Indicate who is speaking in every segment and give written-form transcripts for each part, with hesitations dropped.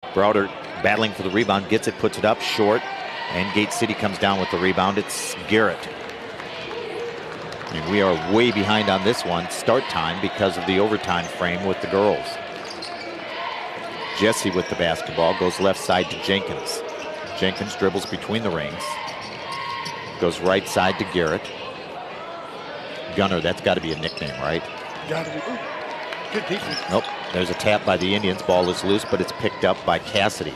Speaker 1: Browder battling for the rebound, gets it, puts it up short, and Gate City comes down with the rebound. It's Garrett. And we are way behind on this one, start time, because of the overtime frame with the girls. Jesse with the basketball, goes left side to Jenkins. Jenkins dribbles between the rings, goes right side to Garrett. Gunner, that's got to be a nickname, right?
Speaker 2: Got to be. Ooh, good defense.
Speaker 1: Nope. There's a tap by the Indians. Ball is loose, but it's picked up by Cassidy.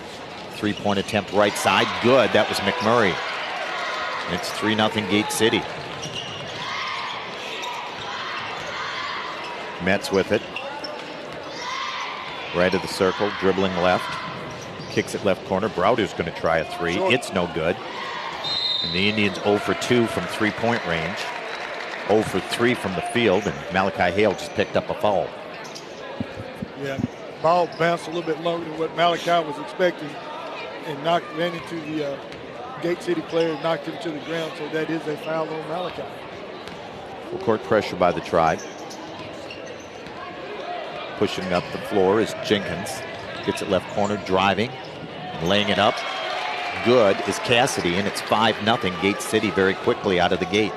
Speaker 1: Three-point attempt right side. Good. That was McMurray. It's 3-0 Gate City. Metz with it. Right of the circle, dribbling left. Kicks it left corner. Browder's going to try a three.
Speaker 2: Sure.
Speaker 1: It's no good. And the Indians 0 for 2 from three-point range. 0 for 3 from the field, and Malachi Hale just picked up a foul.
Speaker 2: Yeah, ball bounced a little bit longer than what Malachi was expecting and ran into the Gate City player, knocked him to the ground, so that is a foul on Malachi.
Speaker 1: Full court pressure by the Tribe. Pushing up the floor is Jenkins. Gets it left corner, driving, laying it up. Good is Cassidy, and it's 5-0 Gate City very quickly out of the gate.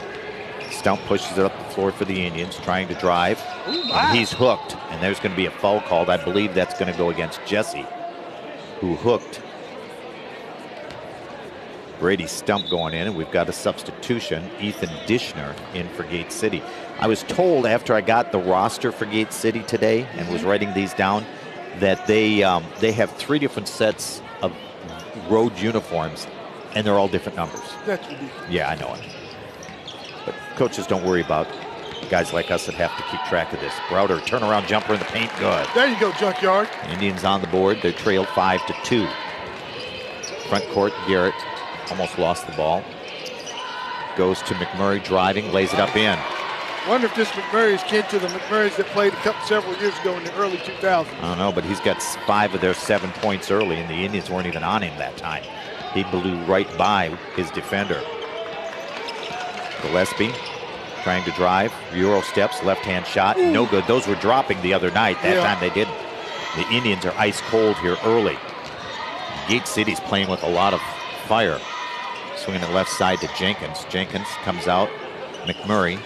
Speaker 1: Stump pushes it up the floor for the Indians, trying to drive.
Speaker 2: Ooh,
Speaker 1: and he's hooked, and there's going to be a foul called. I believe that's going to go against Jesse, who hooked. Brady Stump going in, and we've got a substitution. Ethan Dishner in for Gate City. I was told after I got the roster for Gate City today and was writing these down that they have 3 different sets of road uniforms, and they're all different numbers.
Speaker 2: That's ridiculous.
Speaker 1: Yeah, I know it. But coaches don't worry about guys like us that have to keep track of this. Browder, turnaround jumper in the paint, good.
Speaker 2: There you go, Junkyard.
Speaker 1: Indians on the board. They're trailed 5-2. Front court, Garrett almost lost the ball. Goes to McMurray, driving, lays it up in.
Speaker 2: Wonder if this McMurray is kin to the McMurrays that played several years ago in the early 2000s.
Speaker 1: I don't know, but he's got 5 of their 7 points early, and the Indians weren't even on him that time. He blew right by his defender. Gillespie trying to drive. Euro steps, left-hand shot. No good. Those were dropping the other night. That time they didn't. The Indians are ice cold here early. Gate City's playing with a lot of fire. Swinging it left side to Jenkins. Jenkins comes out. McMurray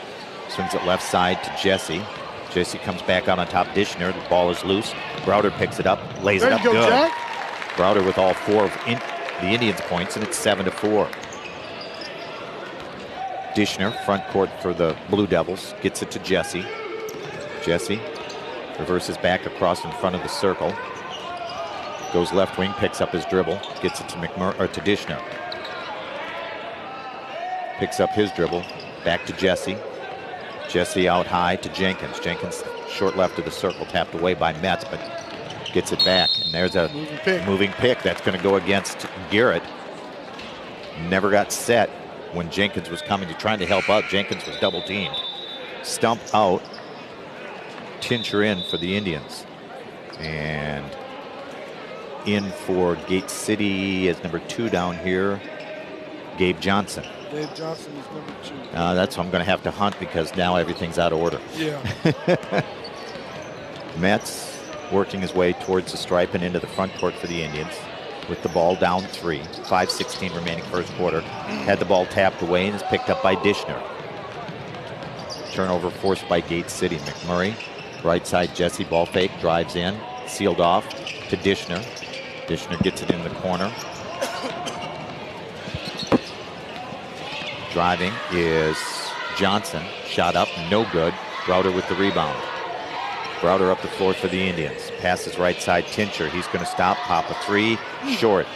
Speaker 1: swings it left side to Jesse. Jesse comes back out on top. Dishner. The ball is loose. Browder picks it up. Lays it up good.
Speaker 2: Jack.
Speaker 1: Browder with all 4 of the Indians' points, and it's 7-4. Dishner, front court for the Blue Devils, gets it to Jesse. Jesse reverses back across in front of the circle. Goes left wing, picks up his dribble, gets it to to Dishner. Picks up his dribble, back to Jesse. Jesse out high to Jenkins. Jenkins short left of the circle, tapped away by Metz, but gets it back. And there's a moving pick that's going to go against Garrett. Never got set when Jenkins was coming to trying to help out. Jenkins was double teamed. Stump out. Tincher in for the Indians. And in for Gate City as number 2 down here, Gabe Johnson.
Speaker 2: Gabe Johnson is number 2.
Speaker 1: That's what I'm going to have to hunt because now everything's out of order.
Speaker 2: Yeah.
Speaker 1: Metz working his way towards the stripe and into the front court for the Indians with the ball down 3. 5:16 remaining first quarter. Had the ball tapped away and is picked up by Dishner. Turnover forced by Gate City. McMurray, right side Jesse, ball fake, drives in, sealed off to Dishner. Dishner gets it in the corner. Driving is Johnson. Shot up, no good. Browder with the rebound. Browder up the floor for the Indians. Passes right side, Tincher. He's going to stop, pop a 3, short.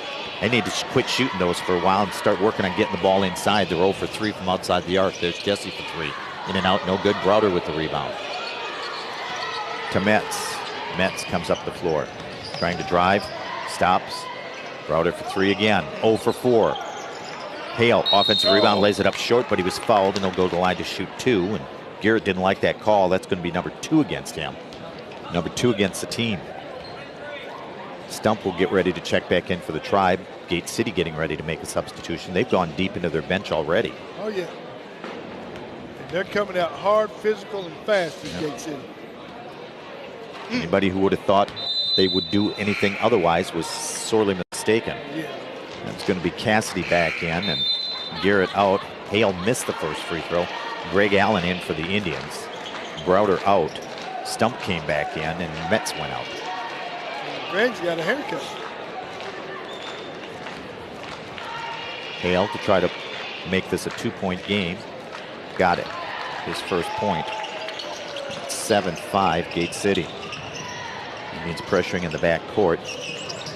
Speaker 1: They need to quit shooting those for a while and start working on getting the ball inside. They're 0 for 3 from outside the arc. There's Jesse for 3. In and out, no good. Browder with the rebound. To Metz. Metz comes up the floor. Trying to drive, stops. Browder for 3 again. 0 for 4. Hale, offensive rebound, lays it up short, but he was fouled, and he'll go to the line to shoot 2. And Garrett didn't like that call. That's going to be number 2 against him. Number 2 against the team. Stump will get ready to check back in for the Tribe. Gate City getting ready to make a substitution. They've gone deep into their bench already.
Speaker 2: Oh, yeah. And they're coming out hard, physical, and fast in Gate City.
Speaker 1: Anybody who would have thought they would do anything otherwise was sorely mistaken.
Speaker 2: Yeah.
Speaker 1: It's going to be Cassidy back in and Garrett out. Hale missed the first free throw. Greg Allen in for the Indians. Browder out. Stump came back in and Metz went out.
Speaker 2: Greg's got a haircut.
Speaker 1: Hale to try to make this a 2-point game. Got it. His first point. 7-5 Gate City. Indians pressuring in the back court.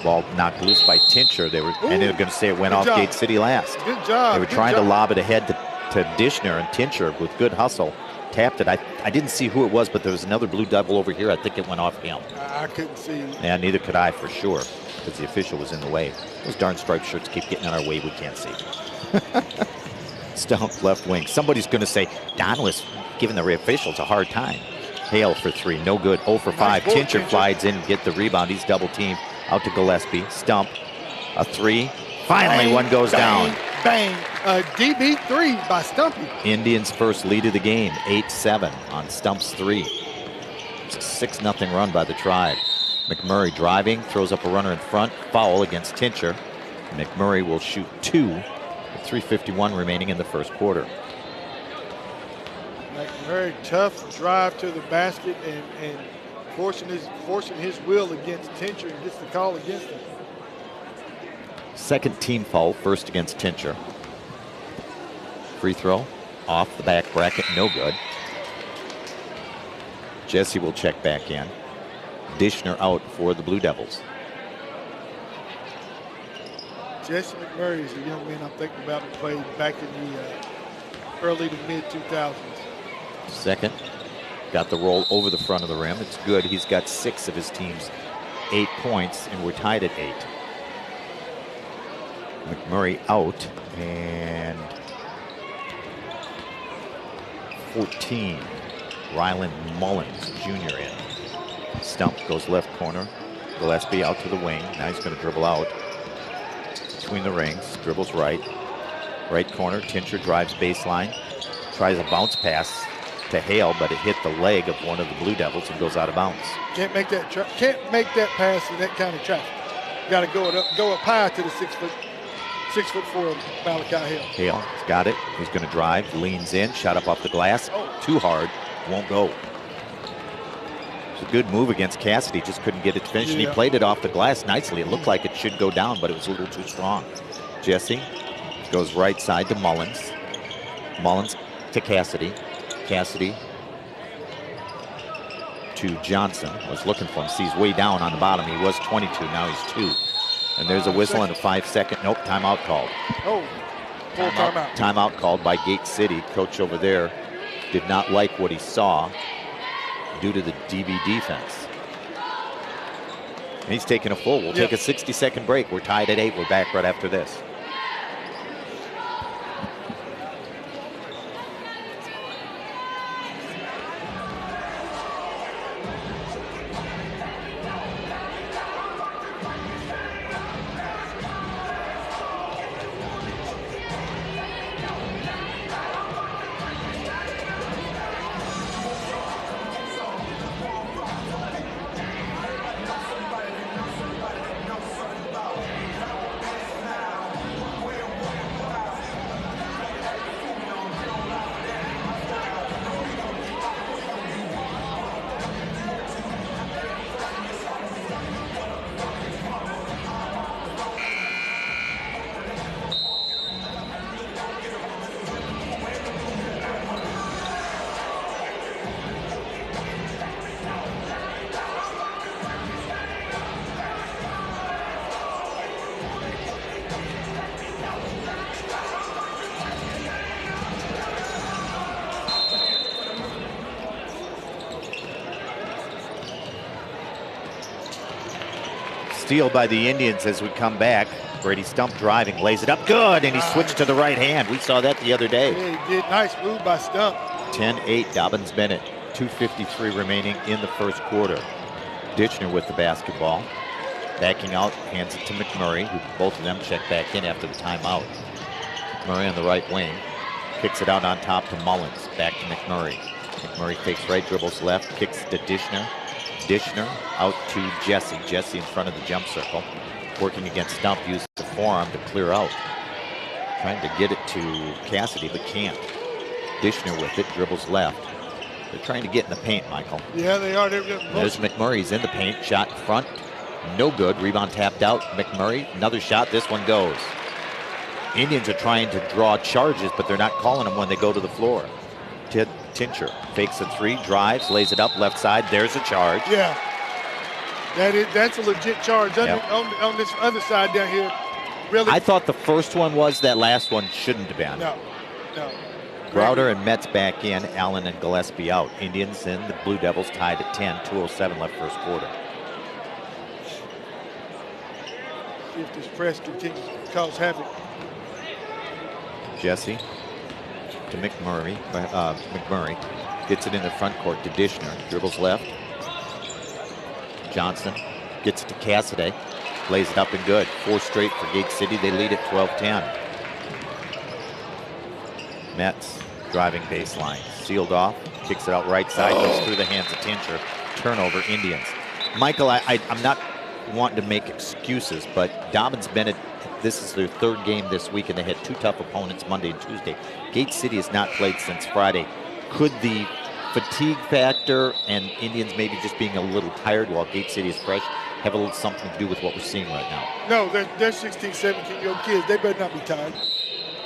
Speaker 1: Ball knocked loose by Tincher. They were going to say it went off Gate City last.
Speaker 2: Good job.
Speaker 1: They were trying to lob it ahead to Dishner, and Tincher with good hustle tapped it. I didn't see who it was, but there was another Blue Devil over here. I think it went off him.
Speaker 2: I couldn't see.
Speaker 1: Yeah, neither could I for sure, because the official was in the way. Those darn striped shirts keep getting in our way. We can't see. Stump left wing. Somebody's going to say Don was giving the officials a hard time. Hale for 3, no good. 0 for 5.
Speaker 2: Nice
Speaker 1: Tincher slides in, get the rebound. He's double teamed. Out to Gillespie. Stump, a 3. Finally,
Speaker 2: bang,
Speaker 1: one goes down.
Speaker 2: Bang. DB 3 by Stumpy.
Speaker 1: Indians' first lead of the game, 8-7 on Stump's 3. It's a 6-0 run by the Tribe. McMurray driving, throws up a runner in front. Foul against Tincher. McMurray will shoot 2 with 3:51 remaining in the first quarter.
Speaker 2: McMurray, tough drive to the basket and forcing his will against Tincher and gets the call against him.
Speaker 1: Second team foul, first against Tincher. Free throw off the back bracket, no good. Jesse will check back in. Dishner out for the Blue Devils.
Speaker 2: Jesse McMurray is a young man I'm thinking about who played back in the early to mid 2000s.
Speaker 1: Second, got the roll over the front of the rim. It's good. He's got 6 of his team's 8 points, and we're tied at 8. McMurray out, and 14. Ryland Mullins, Jr. in. Stump goes left corner. Gillespie out to the wing. Now he's going to dribble out between the rings. Dribbles right. Right corner. Tincher drives baseline. Tries a bounce pass to Hale, but it hit the leg of one of the Blue Devils and goes out of bounds.
Speaker 2: Can't make that pass in that kind of traffic. Got to go up high to the 6'4" Malachi Hale.
Speaker 1: Hale's got it. He's going to drive, leans in, shot up off the glass. Too hard, won't go. It's a good move against Cassidy, just couldn't get it finished.
Speaker 2: Yeah.
Speaker 1: And he played it off the glass nicely. It looked like it should go down, but it was a little too strong. Jesse goes right side to Mullins. Mullins to Cassidy. Cassidy to Johnson. Was looking for him. Sees way down on the bottom. He was 22. Now he's 2. And there's a whistle and a 5-second. Nope, timeout called.
Speaker 2: Oh, full timeout.
Speaker 1: Timeout called by Gate City. Coach over there did not like what he saw due to the DB defense. And he's taking a full. We'll take a 60-second break. We're tied at 8. We're back right after this. Steal by the Indians as we come back. Brady Stump driving, lays it up good, and he switched to the right hand. We saw that the other day.
Speaker 2: Yeah, he did. Nice move by Stump.
Speaker 1: 10-8, Dobyns Bennett. 2:53 remaining in the first quarter. Ditchner with the basketball. Backing out, hands it to McMurray, who both of them check back in after the timeout. McMurray on the right wing. Kicks it out on top to Mullins. Back to McMurray. McMurray takes right, dribbles left, kicks to Dishner. Dishner out to Jesse. Jesse in front of the jump circle. Working against Stump, uses the forearm to clear out. Trying to get it to Cassidy, but can't. Dishner with it, dribbles left. They're trying to get in the paint, Michael.
Speaker 2: Yeah, they are.
Speaker 1: There's McMurray's in the paint, shot in front. No good, rebound tapped out. McMurray, another shot, this one goes. Indians are trying to draw charges, but they're not calling them when they go to the floor. Tincher fakes a three, drives, lays it up left side. There's a charge.
Speaker 2: Yeah, that's a legit charge. On this other side down here, really.
Speaker 1: I thought the first one was, that last one shouldn't have been.
Speaker 2: No.
Speaker 1: Browder and Metz back in, Allen and Gillespie out. Indians and the Blue Devils tied at 10, 2:07 left first quarter.
Speaker 2: See if this press continues to cause havoc.
Speaker 1: Jesse to McMurray. McMurray gets it in the front court to Dishner. Dribbles left. Johnson gets it to Cassidy. Lays it up and good. 4 straight for Gate City. They lead at 12-10. Metz driving baseline. Sealed off. Kicks it out right side. Goes through the hands of Tincher. Turnover, Indians. Michael, I'm not wanting to make excuses, but Dobyns Bennett, this is their 3rd game this week, and they had 2 tough opponents Monday and Tuesday. Gate City has not played since Friday. Could the fatigue factor and Indians maybe just being a little tired while Gate City is fresh have a little something to do with what we're seeing right now?
Speaker 2: No, they're 16, 17-year-old kids. They better not be tired.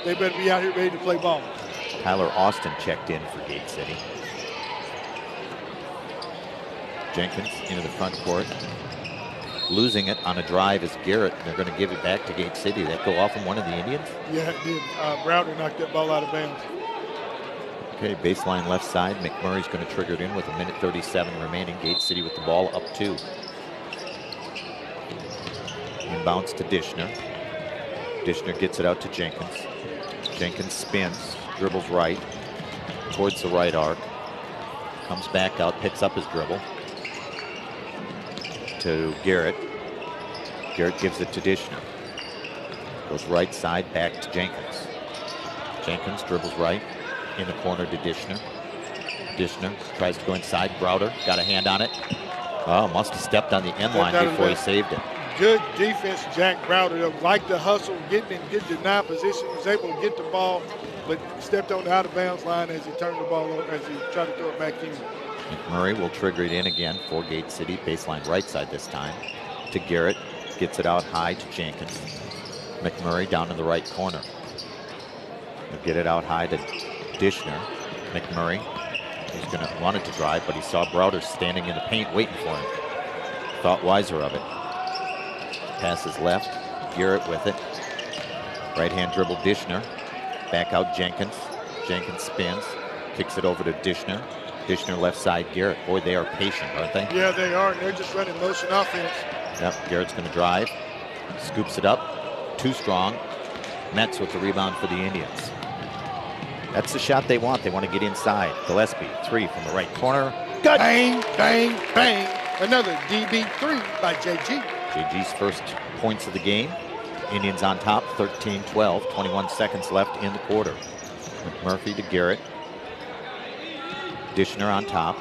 Speaker 2: They better be out here ready to play ball.
Speaker 1: Tyler Austin checked in for Gate City. Jenkins into the front court. Losing it on a drive is Garrett. They're going to give it back to Gate City. That go off on one of the Indians?
Speaker 2: Yeah, it did. Browder knocked that ball out of bounds.
Speaker 1: Okay, baseline left side. McMurray's going to trigger it in with 1:37 remaining. Gate City with the ball up 2. Inbounds to Dishner. Dishner gets it out to Jenkins. Jenkins spins, dribbles right, towards the right arc. Comes back out, picks up his dribble. To Garrett. Garrett gives it to Dishner. Goes right side, back to Jenkins. Jenkins dribbles right, in the corner to Dishner. Dishner tries to go inside. Browder got a hand on it. Oh, must have stepped on the end line before he saved it.
Speaker 2: Good defense, Jack Browder. Like the hustle, getting in good deny position, was able to get the ball, but stepped on the out of bounds line as he turned the ball over, as he tried to throw it back in.
Speaker 1: McMurray will trigger it in again for Gate City. Baseline right side this time to Garrett. Gets it out high to Jenkins. McMurray down in the right corner. He'll get it out high to Dishner. McMurray, he's going to want it to drive, but he saw Browder standing in the paint waiting for him. Thought wiser of it. Passes left. Garrett with it. Right hand dribble Dishner. Back out Jenkins. Jenkins spins. Kicks it over to Dishner. Dishner left side Garrett. Boy, they are patient, aren't they?
Speaker 2: Yeah, they are. They're just running motion offense.
Speaker 1: Yep, Garrett's going to drive. Scoops it up. Too strong. Metz with the rebound for the Indians. That's the shot they want. They want to get inside. Gillespie, 3 from the right corner.
Speaker 2: Good. Bang, bang, bang. Another DB3 by JG.
Speaker 1: JG's first points of the game. Indians on top, 13-12. 21 seconds left in the quarter. McMurphy to Garrett. Dishner on top.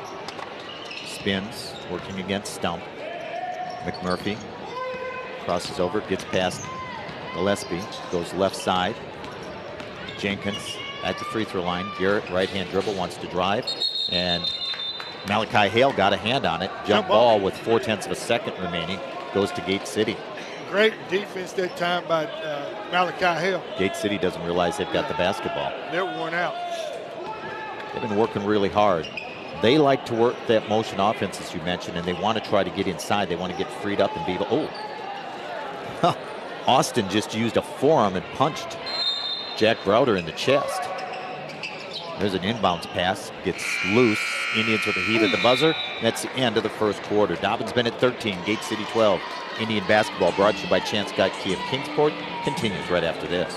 Speaker 1: Spins, working against Stump. McMurphy crosses over, gets past Gillespie, goes left side. Jenkins at the free throw line. Garrett, right hand dribble, wants to drive. And Malachi Hale got a hand on it. Jump ball with 0.4 of a second remaining. Goes to Gate City.
Speaker 2: Great defense that time by Malachi Hale.
Speaker 1: Gate City doesn't realize they've got the basketball.
Speaker 2: They're worn out.
Speaker 1: They've been working really hard. They like to work that motion offense, as you mentioned, and they want to try to get inside. They want to get freed up and be able. Oh, Austin just used a forearm and punched Jack Browder in the chest. There's an inbounds pass, gets loose. Indians with a heat at the buzzer. That's the end of the first quarter. Dobyns Bennett 13, Gate City 12. Indian basketball brought to you by Chance Scott Kia of Kingsport continues right after this.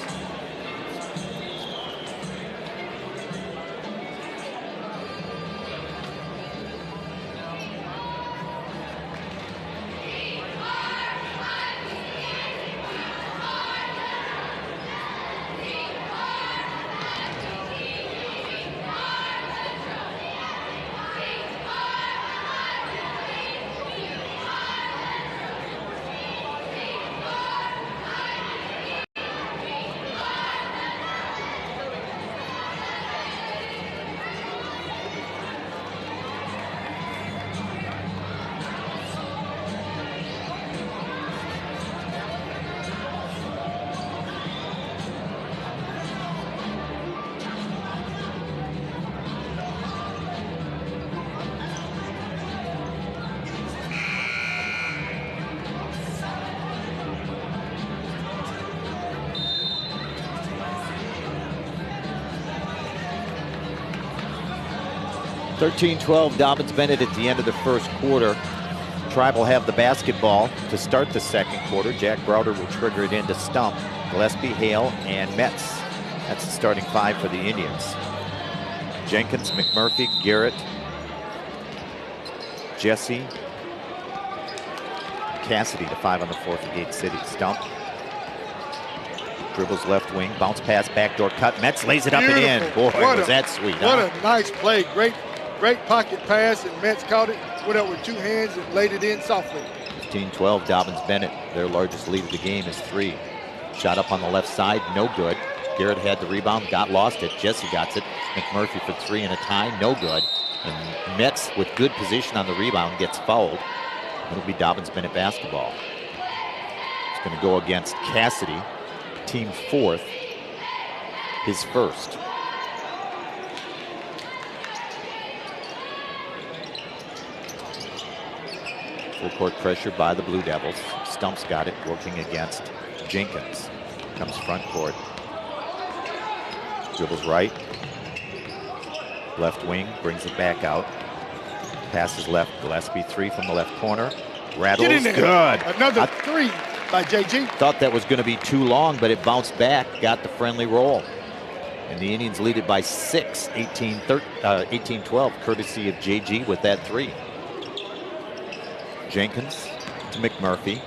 Speaker 1: 13-12, Dobyns Bennett at the end of the first quarter. Tribe will have the basketball to start the second quarter. Jack Browder will trigger it into Stump, Gillespie, Hale, and Metz. That's the starting five for the Indians. Jenkins, McMurphy, Garrett, Jesse, Cassidy, the five on the floor for Gate City. Stump dribbles left wing, bounce pass, backdoor cut. Metz lays it up and in. Boy, was that sweet.
Speaker 2: What a nice play. Great pocket pass, and Metz caught it, went up with two hands and laid it in softly.
Speaker 1: 15-12, Dobyns Bennett. Their largest lead of the game is 3. Shot up on the left side, no good. Garrett had the rebound, got lost it. Jesse got it. McMurphy for 3 and a tie, no good. And Metz, with good position on the rebound, gets fouled. It'll be Dobyns Bennett basketball. It's going to go against Cassidy, team 4th, his first. Full court pressure by the Blue Devils. Stump's got it, working against Jenkins. Comes front court. Dribbles right. Left wing, brings it back out. Passes left, Gillespie 3 from the left corner. Rattles,
Speaker 2: Get in there.
Speaker 1: Good.
Speaker 2: Another 3 by JG.
Speaker 1: Thought that was going to be too long, but it bounced back, got the friendly roll. And the Indians lead it by 6, 18-12, courtesy of JG with that 3. Jenkins to McMurphy.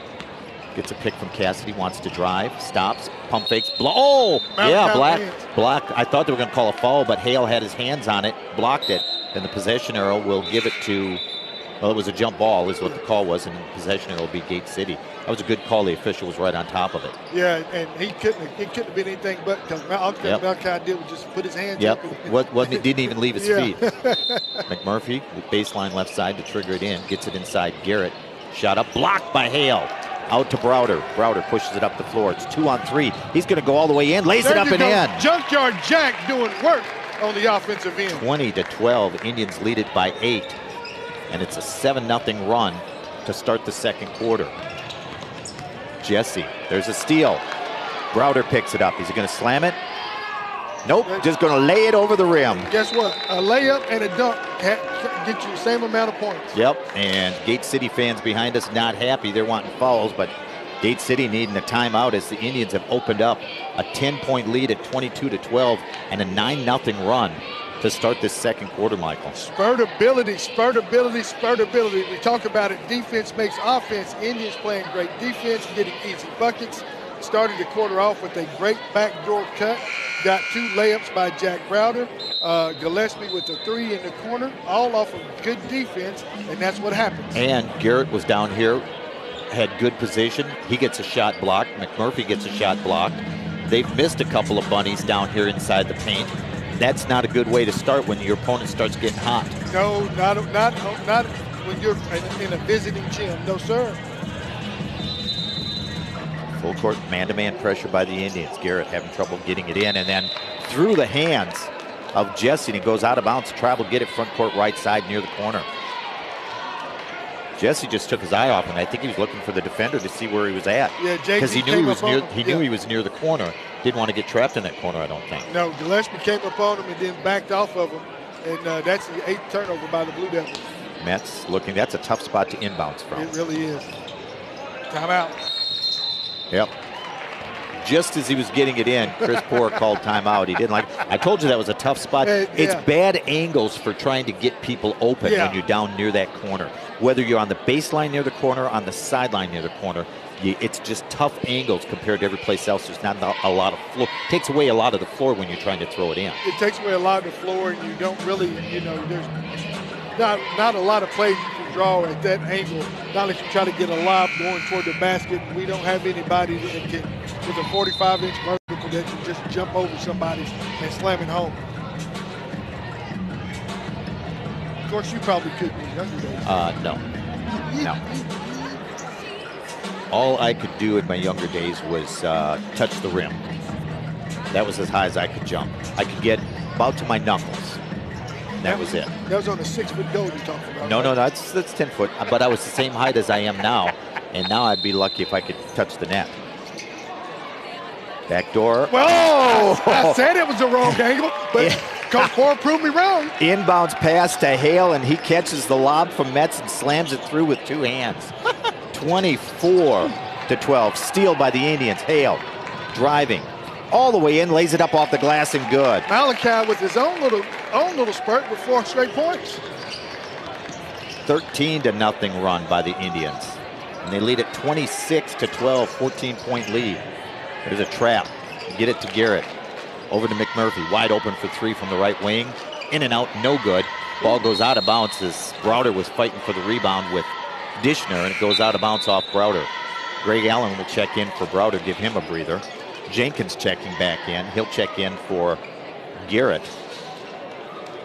Speaker 1: Gets a pick from Cassidy, wants to drive, stops, pump fakes, oh! Yeah, block. I thought they were going to call a foul, but Hale had his hands on it, blocked it, and the possession arrow will give it to, well, it was a jump ball is what the call was, and the possession arrow will be Gate City. That was a good call. The official was right on top of it.
Speaker 2: Yeah, and it couldn't have been anything but, because Malachi did was just put his hands up.
Speaker 1: Didn't even leave his feet. McMurphy, the baseline left side to trigger it in, gets it inside Garrett. Shot up, blocked by Hale. Out to Browder. Browder pushes it up the floor. It's 2 on 3. He's going to go all the way in, lays it up and in.
Speaker 2: Junkyard Jack doing work on the offensive end.
Speaker 1: 20-12, Indians lead it by 8. And it's a 7-0 run to start the second quarter. Jesse, there's a steal. Browder picks it up. Is he going to slam it? Nope, just going to lay it over the rim.
Speaker 2: Guess what? A layup and a dunk get you the same amount of points.
Speaker 1: Yep, and Gate City fans behind us not happy. They're wanting fouls, but Gate City needing a timeout as the Indians have opened up a 10-point lead at 22-12 and a 9-0 run to start this second quarter, Michael.
Speaker 2: Spurtability. We talk about it. Defense makes offense. Indians playing great defense, getting easy buckets. Started the quarter off with a great backdoor cut. Got 2 layups by Jack Browder. Gillespie with a 3 in the corner, all off of good defense, and that's what happens. And
Speaker 1: Garrett was down here, had good position. He gets a shot blocked. McMurphy gets a shot blocked. They've missed a couple of bunnies down here inside the paint. That's not a good way to start when your opponent starts getting hot.
Speaker 2: No, not when you're in a visiting gym. No, sir.
Speaker 1: Full court man-to-man pressure by the Indians. Garrett having trouble getting it in, and then through the hands of Jesse, and he goes out of bounds. Tribe will get it front court right side near the corner. Jesse just took his eye off him. I think he was looking for the defender to see where he was at.
Speaker 2: Yeah,
Speaker 1: because he knew he was near. He knew he was near the corner. Didn't want to get trapped in that corner, I don't think.
Speaker 2: No, Gillespie came up on him and then backed off of him, and that's the 8th turnover by the Blue Devils.
Speaker 1: Metz looking. That's a tough spot to inbounds from.
Speaker 2: It really is. Timeout.
Speaker 1: Yep. Just as he was getting it in, Chris Poore called timeout. He didn't like it. I told you that was a tough spot. It's bad angles for trying to get people open when you're down near that corner. Whether you're on the baseline near the corner, on the sideline near the corner, it's just tough angles compared to every place else. There's not a lot of floor. It takes away a lot of the floor when you're trying to throw it in.
Speaker 2: It takes away a lot of the floor, and you don't really, there's not a lot of plays you can draw at that angle. Not unless you try to get a lob going toward the basket. We don't have anybody that can, with a 45-inch vertical, that can just jump over somebody and slam it home. Of course, you probably couldn't in younger days.
Speaker 1: No. All I could do in my younger days was touch the rim. That was as high as I could jump. I could get about to my knuckles. That was it.
Speaker 2: That was on the 6-foot goal you're talking about.
Speaker 1: No, that's 10 foot. But I was the same height as I am now, and now I'd be lucky if I could touch the net. Back door.
Speaker 2: Well, I said it was the wrong angle, but Coach Poore proved me wrong.
Speaker 1: Inbounds pass to Hale, and he catches the lob from Metz and slams it through with 2 hands. 24-12. Steal by the Indians. Hale driving all the way in, lays it up off the glass and good.
Speaker 2: Malachi with his own little spurt with 4 straight points.
Speaker 1: 13-0 run by the Indians. And they lead at 26-12, 14-point lead. There's a trap. Get it to Garrett. Over to McMurphy, wide open for 3 from the right wing. In and out, no good. Ball goes out of bounds as Browder was fighting for the rebound with Dishner, and it goes out of bounds off Browder. Greg Allen will check in for Browder, give him a breather. Jenkins checking back in. He'll check in for Garrett.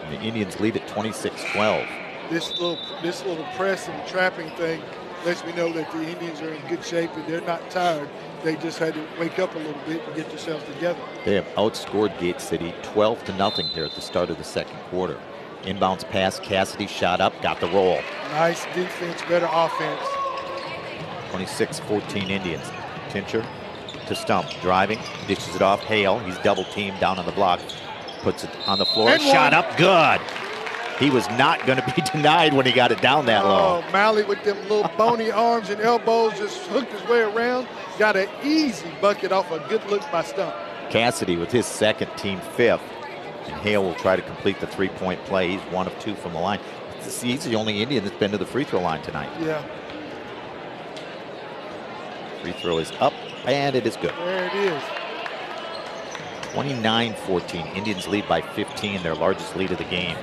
Speaker 1: And the Indians lead at 26-12.
Speaker 2: This little press and trapping thing lets me know that the Indians are in good shape and they're not tired. They just had to wake up a little bit and get themselves together.
Speaker 1: They have outscored Gate City 12-0 here at the start of the second quarter. Inbounds pass, Cassidy shot up, got the roll.
Speaker 2: Nice defense, better offense.
Speaker 1: 26-14 Indians. Tincher to Stump, driving, dishes it off. Hale, he's double teamed down on the block, puts it on the floor,
Speaker 2: And
Speaker 1: shot
Speaker 2: one.
Speaker 1: up, good. He was not going to be denied when he got it down that low.
Speaker 2: Oh, Malley with them little bony arms and elbows just hooked his way around. Got an easy bucket off a good look by Stump.
Speaker 1: Cassidy with his second, team 5th. And Hale will try to complete the 3-point play. He's 1 of 2 from the line. He's the only Indian that's been to the free throw line tonight.
Speaker 2: Yeah.
Speaker 1: Free throw is up, and it is good.
Speaker 2: There it is.
Speaker 1: 29-14. Indians lead by 15, their largest lead of the game.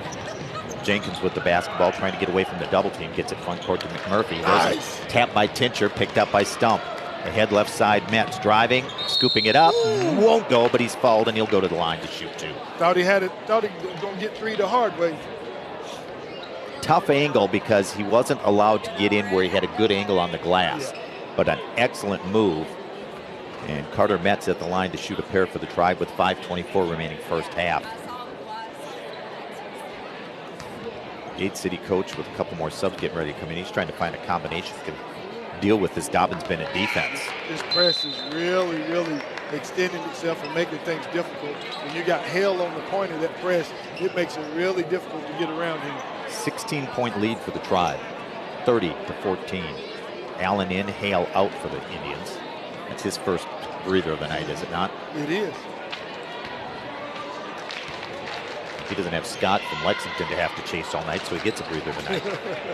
Speaker 1: Jenkins with the basketball, trying to get away from the double team. Gets it front court to McMurphy.
Speaker 2: Nice.
Speaker 1: Tap by Tincher, picked up by Stump. Ahead left side, Metz driving, scooping it up.
Speaker 2: Ooh.
Speaker 1: Won't go, but he's fouled, and he'll go to the line to shoot 2.
Speaker 2: Thought he was going to get 3 the hard way.
Speaker 1: Tough angle because he wasn't allowed to get in where he had a good angle on the glass.
Speaker 2: Yeah.
Speaker 1: But an excellent move. And Carter Metz at the line to shoot a pair for the Tribe with 5:24 remaining first half. Gate City coach with a couple more subs getting ready to come in. He's trying to find a combination to deal with this Dobyns Bennett defense.
Speaker 2: This press is really, really extending itself and making things difficult. When you got Hale on the point of that press, it makes it really difficult to get around him.
Speaker 1: 16-point lead for the Tribe, 30-14. Allen in, Hale out for the Indians. That's his first breather of the night, is it not?
Speaker 2: It is.
Speaker 1: He doesn't have Scott from Lexington to have to chase all night, so he gets a breather tonight.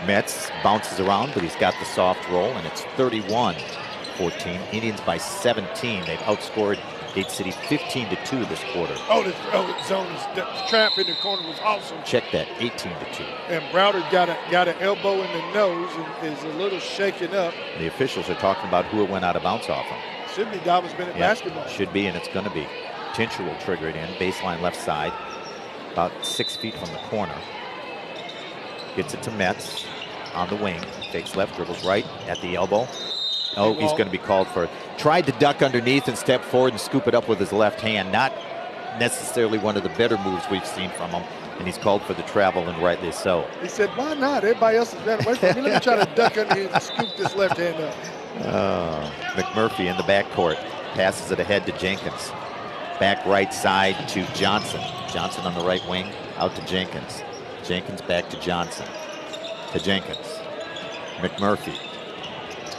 Speaker 1: Metz bounces around, but he's got the soft roll, and it's 31-14. Indians by 17. They've outscored Gate City 15-2 this quarter.
Speaker 2: The zone is the trap in the corner was awesome.
Speaker 1: Check that, 18-2.
Speaker 2: And Browder got an elbow in the nose and is a little shaken up.
Speaker 1: The officials are talking about who it went out of bounds off him.
Speaker 2: Should be Dobyns Bennett basketball.
Speaker 1: Should be, and it's going to be. Tincher will trigger it in, baseline left side, about 6 feet from the corner. Gets it to Metz on the wing, takes left, dribbles right at the elbow. Oh, he's going to be called for it. Tried to duck underneath and step forward and scoop it up with his left hand. Not necessarily one of the better moves we've seen from him, and he's called for the travel, and rightly so.
Speaker 2: He said, why not? Everybody else is running away from me. Let me try to duck underneath and scoop this left hand up.
Speaker 1: McMurphy in the backcourt, passes it ahead to Jenkins. Back right side to Johnson. Johnson on the right wing, out to Jenkins. Jenkins back to Johnson. To Jenkins. McMurphy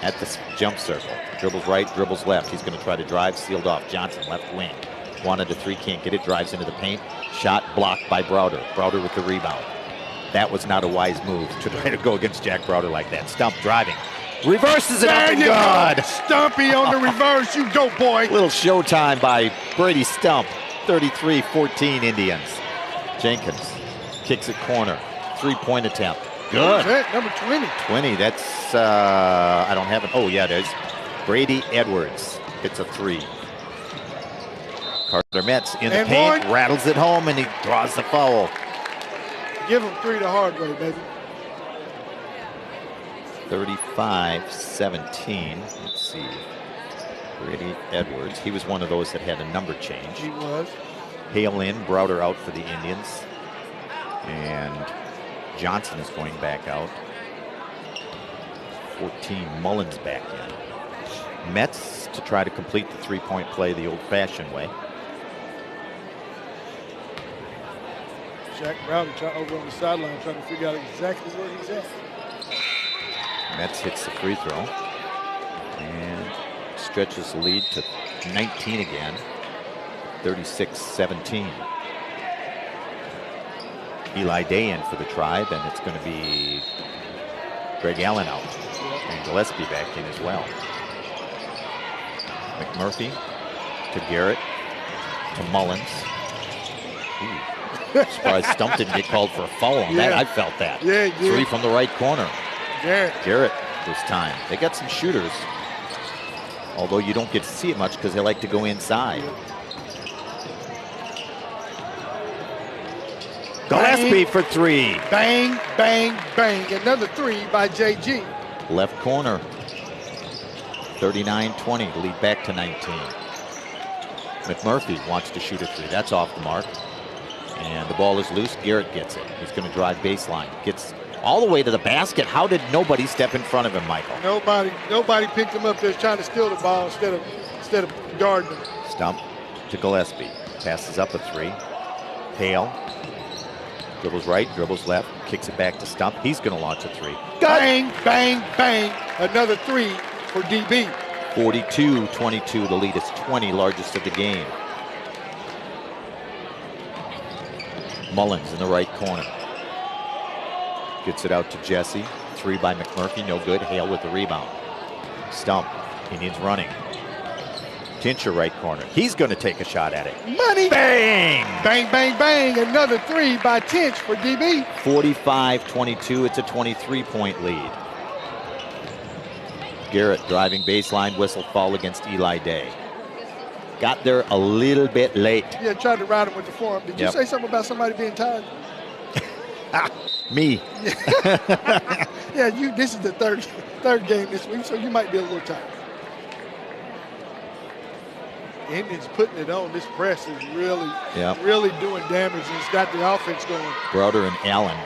Speaker 1: at the jump circle. Dribbles right, dribbles left. He's going to try to drive, sealed off. Johnson, left wing. 1-3, can't get it, drives into the paint. Shot blocked by Browder. Browder with the rebound. That was not a wise move to try to go against Jack Browder like that. Stump driving. Reverses it up and good.
Speaker 2: Stumpy on the reverse. You go, boy.
Speaker 1: Little showtime by Brady Stump. 33-14 Indians. Jenkins kicks it corner. 3-point attempt. Good.
Speaker 2: Number 20.
Speaker 1: 20. That's, I don't have it. Oh, yeah, it is. Brady Edwards hits a 3. Carter Metz in the paint, rattles it home, and he draws the foul.
Speaker 2: Give him 3 the hard way, baby.
Speaker 1: 35-17. Let's see. Brady Edwards. He was one of those that had a number change.
Speaker 2: He was.
Speaker 1: Hale in, Browder out for the Indians. And Johnson is going back out. 14, Mullins back in. Metz to try to complete the 3-point play the old-fashioned way.
Speaker 2: Jack Browder over on the sideline trying to figure out exactly where he's at.
Speaker 1: Metz hits the free throw and stretches the lead to 19 again, 36-17. Eli Day in for the Tribe, and it's going to be Greg Allen out and Gillespie back in as well. McMurphy to Garrett to Mullins. Ooh. Surprised Stump didn't get called for a foul on that. I felt that.
Speaker 2: Yeah, he did.
Speaker 1: Three from the right corner.
Speaker 2: Garrett
Speaker 1: this time. They got some shooters, although you don't get to see it much because they like to go inside. Gillespie for three.
Speaker 2: Bang, bang, bang. Another three by JG.
Speaker 1: Left corner. 39-20 to lead back to 19. McMurphy wants to shoot a three. That's off the mark. And the ball is loose. Garrett gets it. He's going to drive baseline. Gets all the way to the basket. How did nobody step in front of him, Michael?
Speaker 2: Nobody picked him up there trying to steal the ball instead of guarding him.
Speaker 1: Stump to Gillespie. Passes up a three. Hale. Dribbles right, dribbles left, kicks it back to Stump. He's going to launch a three.
Speaker 2: Bang, bang, bang. Another three for DB.
Speaker 1: 42-22. The lead is 20, largest of the game. Mullins in the right corner. Gets it out to Jesse. Three by McMurphy, no good. Hale with the rebound. Stump, Indians running. Tincher right corner. He's going to take a shot at it.
Speaker 2: Money.
Speaker 1: Bang!
Speaker 2: Bang, bang, bang. Another three by Tinch for DB.
Speaker 1: 45-22. It's a 23-point lead. Garrett driving baseline, whistle foul against Eli Day. Got there a little bit late.
Speaker 2: Yeah, tried to ride him with the form. Did you say something about somebody being tired?
Speaker 1: Me.
Speaker 2: Yeah, this is the third game this week, so you might be a little tired. Indians putting it on. This press is really doing damage, and it's got the offense going.
Speaker 1: Browder and Allen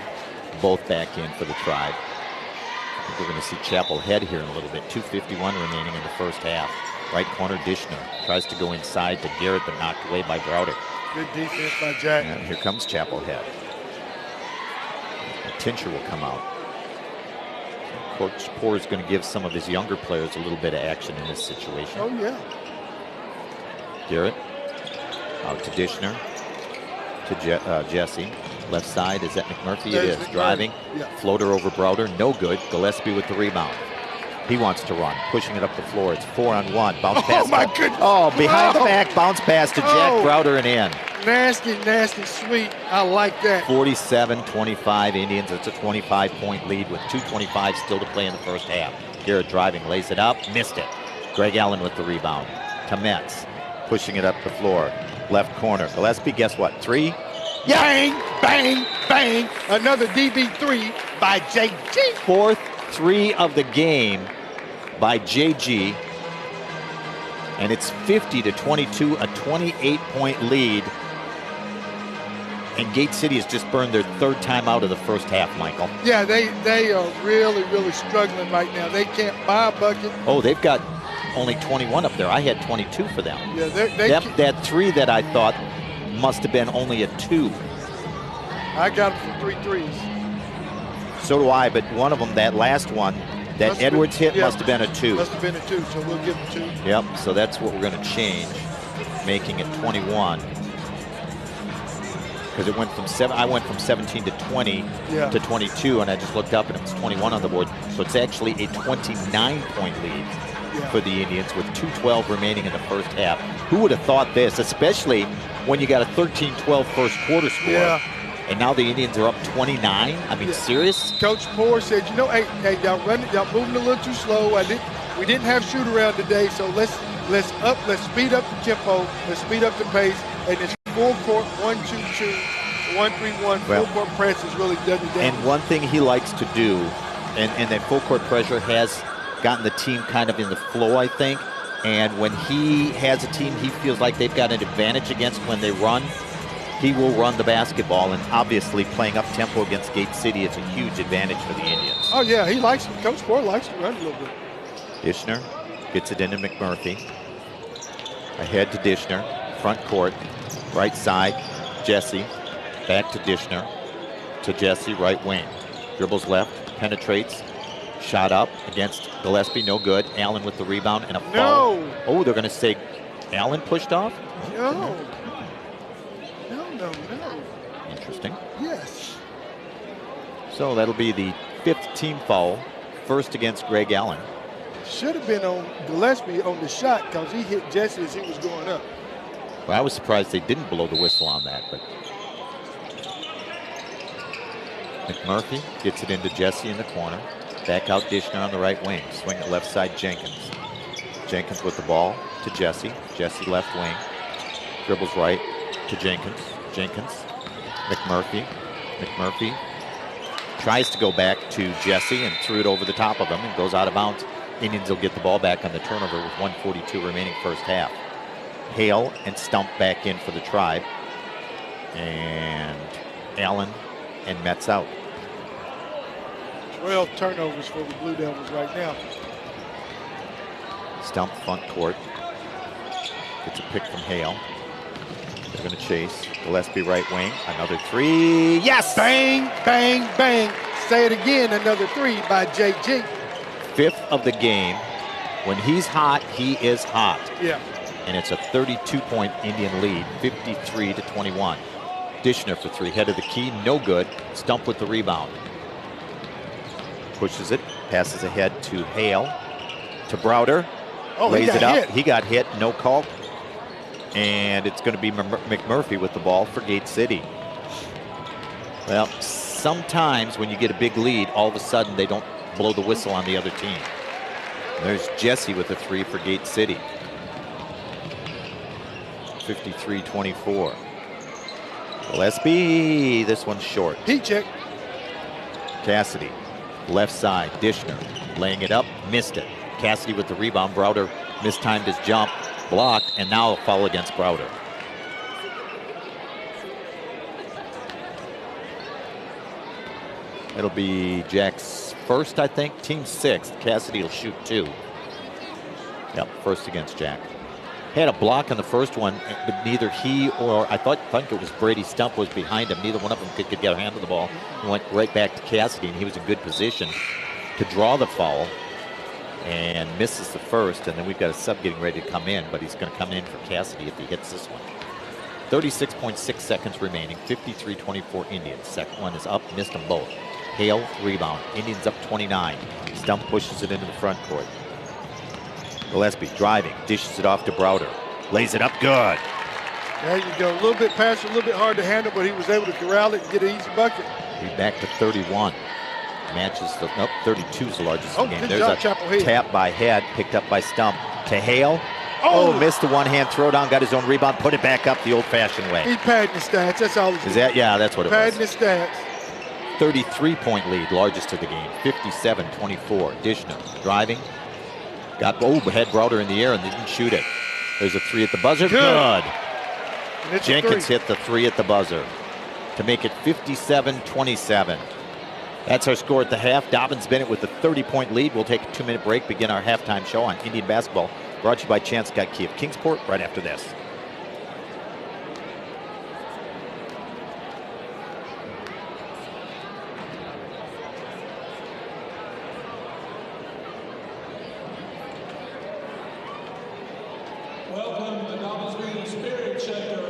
Speaker 1: both back in for the Tribe. I think we're going to see Chapel Head here in a little bit. 2:51 remaining in the first half. Right corner, Dishner tries to go inside to Garrett, but knocked away by Browder.
Speaker 2: Good defense by Jack.
Speaker 1: And here comes Chapel Head. Tincher will come out. Coach Poore is going to give some of his younger players a little bit of action in this situation.
Speaker 2: Oh, yeah.
Speaker 1: Garrett out to Dishner to Jesse. Left side, is that McMurphy? It is. Driving.
Speaker 2: Yeah.
Speaker 1: Floater over Browder. No good. Gillespie with the rebound. He wants to run. Pushing it up the floor. It's 4-on-1. Bounce pass.
Speaker 2: Oh, my goodness.
Speaker 1: Oh, behind the back. Bounce pass to Jack Browder and in.
Speaker 2: Nasty, nasty, sweet. I like that.
Speaker 1: 47-25 Indians. It's a 25-point lead with 2:25 still to play in the first half. Garrett driving. Lays it up. Missed it. Greg Allen with the rebound. To Metz. Pushing it up the floor. Left corner. Gillespie, guess what? Three.
Speaker 2: Bang, bang, bang. Another DB three by JG.
Speaker 1: Fourth three of the game by JG. And it's 50-22, a 28-point lead. And Gate City has just burned their third time out of the first half, Michael.
Speaker 2: Yeah, they are really, really struggling right now. They can't buy a bucket.
Speaker 1: Oh, they've got only 21 up there. I had 22 for them.
Speaker 2: Yeah,
Speaker 1: that three that I thought must have been only a two.
Speaker 2: I got them for 3 threes.
Speaker 1: So do I, but one of them, that last one, that Edwards hit must have been a two.
Speaker 2: Must have been a two, so we'll give them 2.
Speaker 1: Yep, so that's what we're going to change, making it 21. Because it went from I went from 17 to 20 to 22, and I just looked up and it was 21 on the board. So it's actually a 29-point lead for the Indians with 2:12 remaining in the first half. Who would have thought this, especially when you got a 13-12 first quarter score.
Speaker 2: Yeah.
Speaker 1: And now the Indians are up 29. I mean, serious?
Speaker 2: Coach Poore said, hey, y'all moving a little too slow. We didn't have shoot around today, so let's speed up the tempo, let's speed up the pace, and it's full court 1-2-2, 1-3-1. Full court press is really done the damage.
Speaker 1: And one thing he likes to do, and that full court pressure has gotten the team kind of in the flow, I think. And when he has a team he feels like they've got an advantage against when they run, he will run the basketball. And obviously playing up tempo against Gate City, it's a huge advantage for the Indians.
Speaker 2: Oh yeah, Coach Poore likes to run a little bit.
Speaker 1: Dishner gets it into McMurphy. Ahead to Dishner, front court, right side, Jesse. Back to Dishner. To Jesse, right wing. Dribbles left, penetrates. Shot up against Gillespie, no good. Allen with the rebound and a foul.
Speaker 2: No.
Speaker 1: Oh, they're going to say Allen pushed off?
Speaker 2: No. No.
Speaker 1: Interesting.
Speaker 2: Yes.
Speaker 1: So that'll be the 5th team foul. First against Greg Allen.
Speaker 2: Should have been on Gillespie on the shot because he hit Jesse as he was going up.
Speaker 1: Well, I was surprised they didn't blow the whistle on that, but McMurphy gets it into Jesse in the corner. Back out Dishner on the right wing. Swing it left side Jenkins. Jenkins with the ball to Jesse. Jesse left wing. Dribbles right to Jenkins. Jenkins. McMurphy. McMurphy tries to go back to Jesse and threw it over the top of him and goes out of bounds. Indians will get the ball back on the turnover with 1:42 remaining first half. Hale and Stump back in for the Tribe. And Allen and Metz out.
Speaker 2: 12 turnovers for the Blue Devils right now.
Speaker 1: Stump front court. Gets a pick from Hale. They're going to chase. Gillespie right wing. Another three. Yes!
Speaker 2: Bang, bang, bang. Say it again. Another three by JG.
Speaker 1: 5th of the game. When he's hot, he is hot.
Speaker 2: Yeah.
Speaker 1: And it's a 32-point Indian lead, 53-21. Dishner for 3. Head of the key. No good. Stump with the rebound. Pushes it. Passes ahead to Hale. To Browder.
Speaker 2: Oh,
Speaker 1: lays it up.
Speaker 2: Hit.
Speaker 1: He got hit. No call. And it's going to be McMurphy with the ball for Gate City. Well, sometimes when you get a big lead, all of a sudden they don't blow the whistle on the other team. There's Jesse with a 3 for Gate City. 53-24. Gillespie, this one's short.
Speaker 2: Heat check.
Speaker 1: Cassidy, left side, Dishner, laying it up, missed it. Cassidy with the rebound. Browder mistimed his jump, blocked, and now a foul against Browder. It'll be Jack's first, I think, team 6th. Cassidy will shoot 2. Yep, first against Jack. Had a block on the first one, but neither he or I think it was Brady Stump was behind him. Neither one of them could get a hand on the ball. He went right back to Cassidy, and he was in good position to draw the foul and misses the first. And then we've got a sub getting ready to come in, but he's going to come in for Cassidy if he hits this one. 36.6 seconds remaining, 53-24 Indians. Second one is up, missed them both. Hale, rebound. Indians up 29. Stump pushes it into the front court. Gillespie driving, dishes it off to Browder. Lays it up good.
Speaker 2: There you go. A little bit past, a little bit hard to handle, but he was able to corral it and get an easy bucket.
Speaker 1: He's back to 31. Matches the, 32 is the largest in the game.
Speaker 2: Good
Speaker 1: There's
Speaker 2: job,
Speaker 1: a
Speaker 2: Chapel
Speaker 1: tap by Head, picked up by Stump. To Hale. Oh, missed the one-hand throwdown, got his own rebound, put it back up the old-fashioned way.
Speaker 2: He's padding his stats. That's all he's doing.
Speaker 1: Is that? Yeah, that's what it was.
Speaker 2: Padding his stats.
Speaker 1: 33-point lead, largest of the game. 57-24. Dishner driving. Got had Browder in the air and they didn't shoot it. There's a 3 at the buzzer. Good. Jenkins hit the 3 at the buzzer to make it 57-27. That's our score at the half. Dobyns Bennett with a 30-point lead. We'll take a 2-minute break, begin our halftime show on Indian basketball. Brought to you by Chance Scott Key of Kingsport right after this.
Speaker 3: Welcome to Dobyns Spirit Checkers.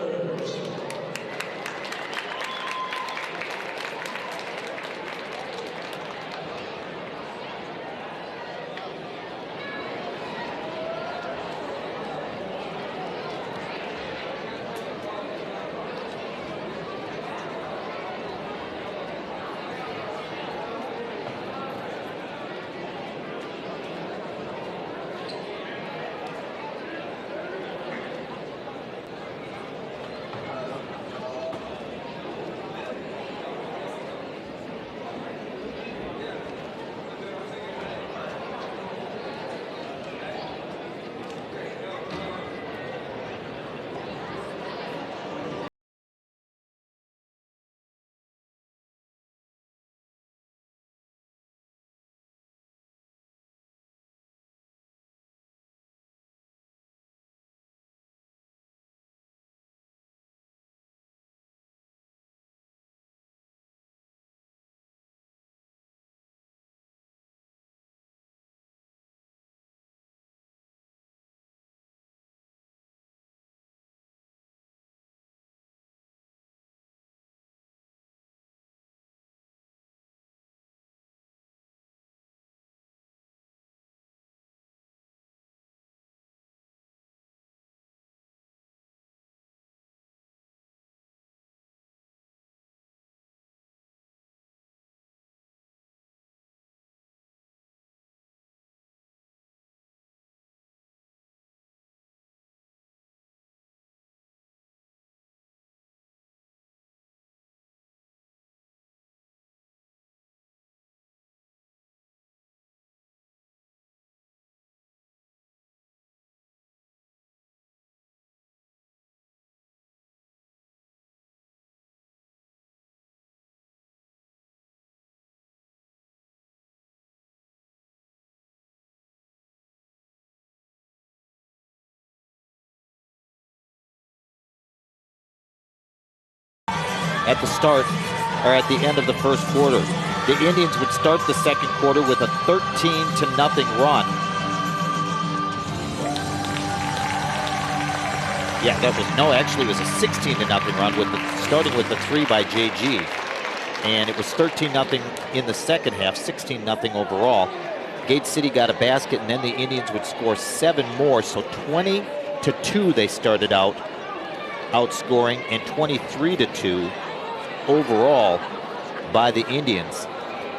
Speaker 1: at the start or at the end of the first quarter. The Indians would start the second quarter with a 13-0 run. Yeah, actually it was a 16-0 run starting with the 3 by JG. And it was 13-0 in the second half, 16-0 overall. Gate City got a basket, and then the Indians would score 7 more, so 20-2 they started out outscoring, and 23-2 overall by the Indians,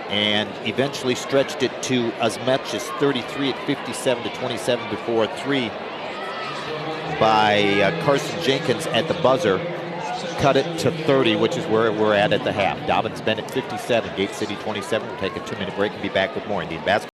Speaker 1: and eventually stretched it to as much as 33 at 57-27 before a 3 by Carson Jenkins at the buzzer cut it to 30, which is where we're at the half. Dobyns Bennett 57, Gate City 27. We'll take a 2-minute break and be back with more Indian basketball.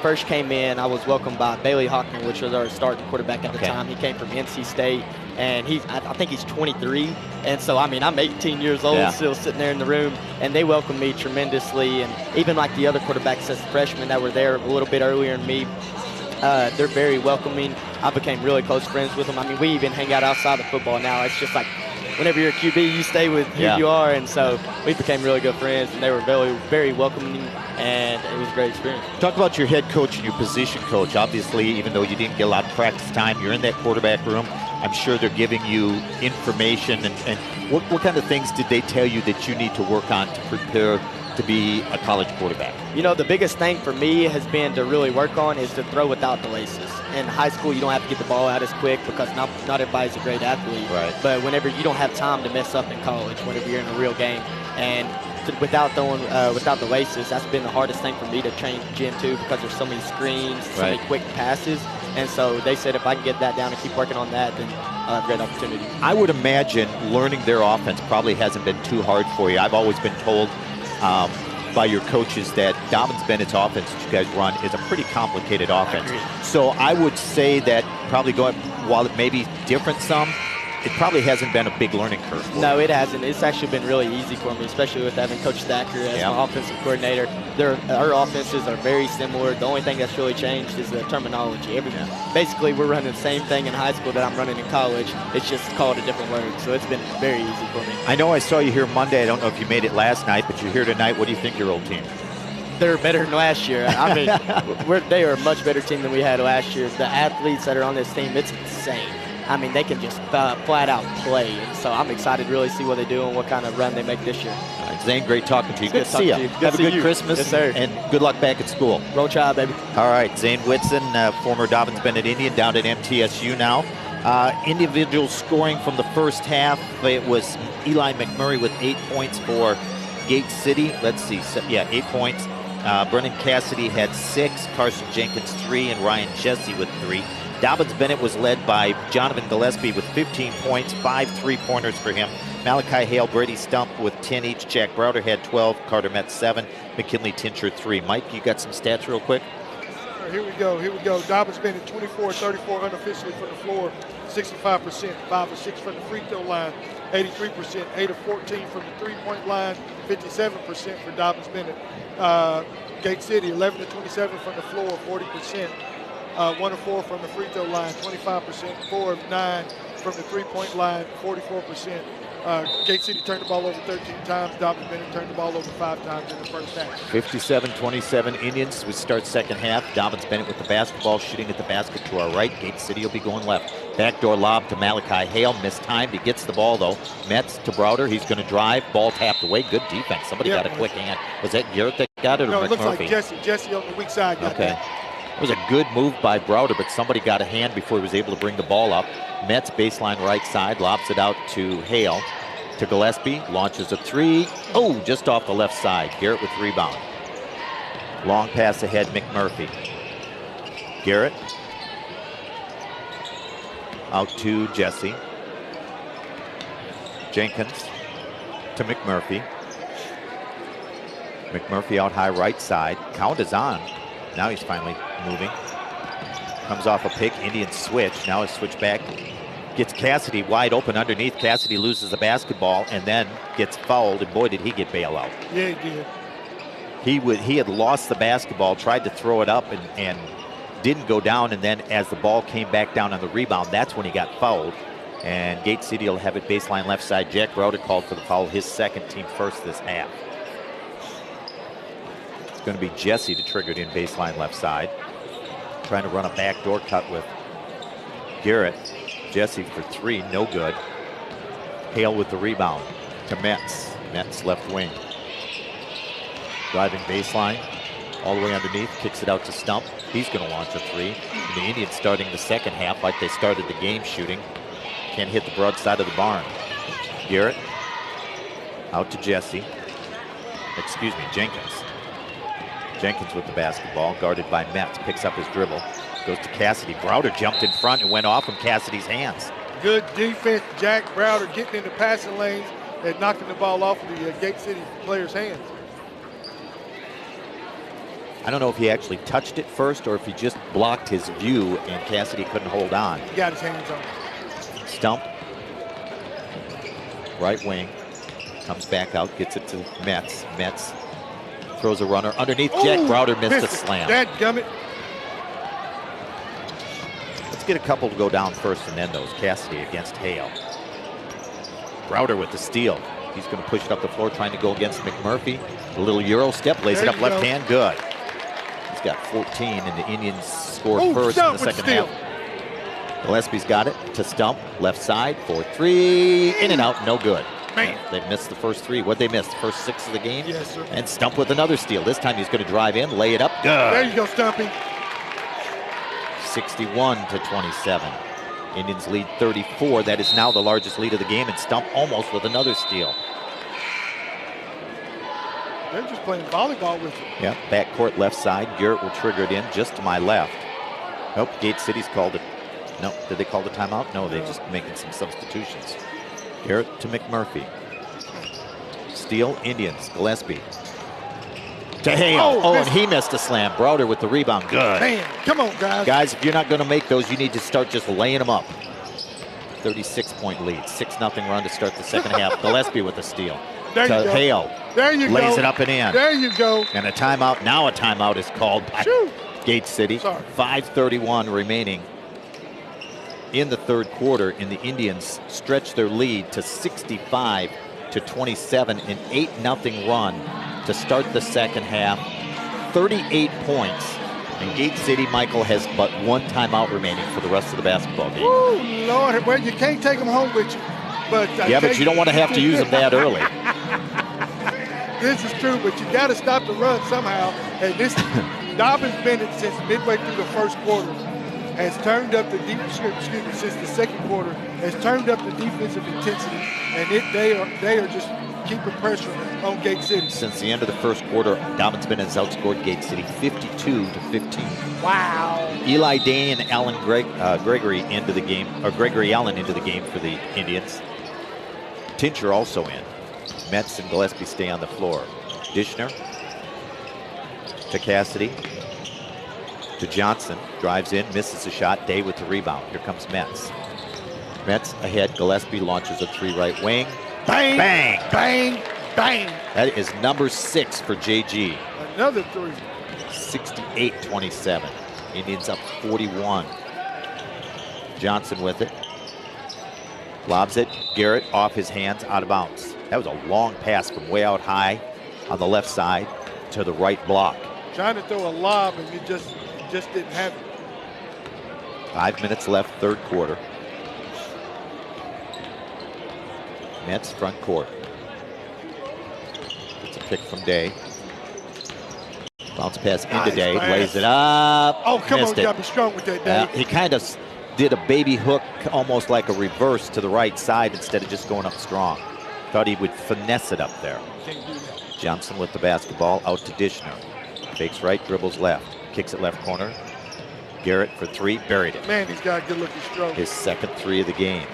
Speaker 4: First came in, I was welcomed by Bailey Hockner, which was our starting quarterback at the time. He came from NC State, and I think he's 23. And so, I mean, I'm 18 years old, still sitting there in the room, and they welcomed me tremendously. And even like the other quarterbacks as freshmen that were there a little bit earlier than me, they're very welcoming. I became really close friends with them. I mean, we even hang out outside of football now. It's just like whenever you're a QB, you stay with who you are. And so we became really good friends, and they were very, very welcoming, and it was a great experience.
Speaker 1: Talk about your head coach and your position coach. Obviously, even though you didn't get a lot of practice time, you're in that quarterback room. I'm sure they're giving you information. And what kind of things did they tell you that you need to work on to prepare to be a college quarterback?
Speaker 4: You know, the biggest thing for me has been to really work on is to throw without the laces. In high school, you don't have to get the ball out as quick because not everybody's a great athlete.
Speaker 1: Right.
Speaker 4: But whenever you don't have time to mess up in college, whenever you're in a real game, and without the laces, that's been the hardest thing for me to change into because there's so many screens, so many quick passes. And so they said if I can get that down and keep working on that, then I'll have a great opportunity.
Speaker 1: I would imagine learning their offense probably hasn't been too hard for you. I've always been told by your coaches that Dobyns Bennett's offense that you guys run is a pretty complicated offense. So I would say that probably while it may be different some, it probably hasn't been a big learning curve.
Speaker 4: No, it hasn't. It's actually been really easy for me, especially with having Coach Thacker as my offensive coordinator. Our offenses are very similar. The only thing that's really changed is the terminology. Basically, we're running the same thing in high school that I'm running in college. It's just called a different word, so it's been very easy for me.
Speaker 1: I know I saw you here Monday. I don't know if you made it last night, but you're here tonight. What do you think of your old team?
Speaker 4: They're better than last year. I mean, they are a much better team than we had last year. The athletes that are on this team, it's insane. I mean, they can just flat out play. And so I'm excited to really see what they do and what kind of run they make this year.
Speaker 1: All right, Zane, great talking to you. Good to see you.
Speaker 4: Have
Speaker 1: a good Christmas.
Speaker 4: Yes, sir.
Speaker 1: And good luck back at school.
Speaker 4: Roll Tide, baby.
Speaker 1: All right, Zane Whitson, former Dobyns Bennett Indian, down at MTSU now. Individual scoring from the first half, it was Eli McMurray with 8 points for Gate City. Let's see, 8 points. Brennan Cassidy had 6, Carson Jenkins 3, and Ryan Jesse with 3. Dobyns Bennett was led by Jonathan Gillespie with 15 points, 5 3-pointers for him. Malachi Hale, Brady Stump with 10 each. Jack Browder had 12, Carter Metz 7, McKinley Tincher 3. Mike, you got some stats real quick?
Speaker 2: Here we go. Dobyns Bennett 24-34 unofficially from the floor, 65%, 5 of 6 from the free throw line, 83%, 8 of 14 from the three-point line, 57% for Dobyns Bennett. Gate City 11-27 from the floor, 40%. 1 of 4 from the free throw line, 25%. 4 of 9 from the three-point line, 44%. Gate City turned the ball over 13 times. Dobyns Bennett turned the ball over 5 times in the first half.
Speaker 1: 57-27 Indians. We start second half. Dobyns Bennett with the basketball, shooting at the basket to our right. Gate City will be going left. Backdoor lob to Malachi Hale. Mistimed. He gets the ball, though. Metz to Browder. He's going to drive. Ball tapped away. Good defense. Somebody got a quick hand. Was that Garrett that got it, or
Speaker 2: No, it looks
Speaker 1: McMurphy?
Speaker 2: like Jesse. Jesse on the weak side got that.
Speaker 1: It was a good move by Browder, but somebody got a hand before he was able to bring the ball up. Metz baseline right side, lobs it out to Hale. To Gillespie, launches a 3. Oh, just off the left side. Garrett with rebound. Long pass ahead, McMurphy. Garrett. Out to Jesse. Jenkins to McMurphy. McMurphy out high right side. Count is on. Now he's finally moving. Comes off a pick. Indians switch. Now a switch back. Gets Cassidy wide open underneath. Cassidy loses the basketball and then gets fouled. And boy, did he get bailed out.
Speaker 2: Yeah, he did.
Speaker 1: He had lost the basketball, tried to throw it up and didn't go down. And then as the ball came back down on the rebound, that's when he got fouled. And Gate City will have it baseline left side. Jack Browder called for the foul, his second, team first this half. It's going to be Jesse to trigger it in baseline left side. Trying to run a backdoor cut with Garrett. Jesse for 3, no good. Hale with the rebound to Metz. Metz left wing. Driving baseline, all the way underneath, kicks it out to Stump. He's going to launch a 3. And the Indians starting the second half like they started the game shooting. Can't hit the broadside of the barn. Garrett out to Jesse. Excuse me, Jenkins. Jenkins with the basketball, guarded by Metz, picks up his dribble. Goes to Cassidy. Browder jumped in front and went off from Cassidy's hands.
Speaker 2: Good defense. Jack Browder getting in the passing lanes and knocking the ball off of the Gate City player's hands.
Speaker 1: I don't know if he actually touched it first or if he just blocked his view and Cassidy couldn't hold on.
Speaker 2: He got his hands on it.
Speaker 1: Stump. Right wing. Comes back out, gets it to Metz. Metz throws a runner underneath. Jack Browder missed a slam.
Speaker 2: Dadgummit.
Speaker 1: Let's get a couple to go down first and then those. Cassidy against Hale. Browder with the steal. He's going to push it up the floor, trying to go against McMurphy. A little Euro step, lays it up left hand, good. He's got 14, and the Indians score first in the second half. Gillespie's got it to Stump, left side, 4-3, in and out, no good.
Speaker 2: Man.
Speaker 1: They missed the first three. What'd they miss? The first 6 of the game?
Speaker 2: Yes, sir.
Speaker 1: And Stump with another steal. This time he's going to drive in, lay it up, good.
Speaker 2: There you go, Stumpy.
Speaker 1: 61-27. Indians lead 34. That is now the largest lead of the game, and Stump almost with another steal.
Speaker 2: They're just playing volleyball with you.
Speaker 1: Yeah, backcourt left side. Garrett will trigger it in just to my left. Nope, Gate City's called it. No, did they call the timeout? No, they're just making some substitutions. Garrett to McMurphy. Steal, Indians. Gillespie. To Hale. Oh, and he missed a slam. Browder with the rebound. Good.
Speaker 2: Man, come on, guys.
Speaker 1: Guys, if you're not going to make those, you need to start just laying them up. 36-point lead. 6-0 run to start the second half. Gillespie with the steal.
Speaker 2: There you go.
Speaker 1: Hale.
Speaker 2: There you go.
Speaker 1: Lays it up and in.
Speaker 2: There you go.
Speaker 1: And a timeout. Now a timeout is called by Gate City.
Speaker 2: Sorry.
Speaker 1: 5:31 remaining in the third quarter, and the Indians stretch their lead to 65-27, an 8-0 run to start the second half. 38 points. And Gate City, Michael, has but one timeout remaining for the rest of the basketball game.
Speaker 2: Woo, Lord, well, you can't take them home with you. But
Speaker 1: but you don't want to have to use them that early.
Speaker 2: This is true, but you got to stop the run somehow. And this Dobyns Bennett, since midway through the first quarter, has turned up the since the second quarter, has turned up the defensive intensity, and they are just keeping pressure on Gate City.
Speaker 1: Since the end of the first quarter, Dobyns Bennett has outscored Gate City 52-15.
Speaker 2: Wow.
Speaker 1: Eli Day and Allen Gregory into the game, or Gregory Allen into the game for the Indians. Tincher also in. Metz and Gillespie stay on the floor. Dishner to Cassidy to Johnson, drives in, misses a shot. Day with the rebound. Here comes Metz. Metz ahead. Gillespie launches a 3 right wing.
Speaker 2: Bang,
Speaker 1: Bang!
Speaker 2: bang, bang.
Speaker 1: That is number 6 for JG.
Speaker 2: Another 3.
Speaker 1: 68-27. Indians up 41. Johnson with it. Lobs it. Garrett off his hands, out of bounds. That was a long pass from way out high on the left side to the right block.
Speaker 2: Trying to throw a lob, and it just didn't happen.
Speaker 1: 5 minutes left, third quarter. Metz front court. It's a pick from Day. Bounce pass into Day, lays it up.
Speaker 2: Oh, come on, you
Speaker 1: it.
Speaker 2: gotta be strong with that, Day.
Speaker 1: He kind of did a baby hook, almost like a reverse to the right side instead of just going up strong. Thought he would finesse it up there.
Speaker 2: Can't do that.
Speaker 1: Johnson with the basketball, out to Dishner. Fakes right, dribbles left, kicks it left corner. Garrett for 3, buried it.
Speaker 2: Man, he's got a good-looking stroke.
Speaker 1: His second 3 of the game.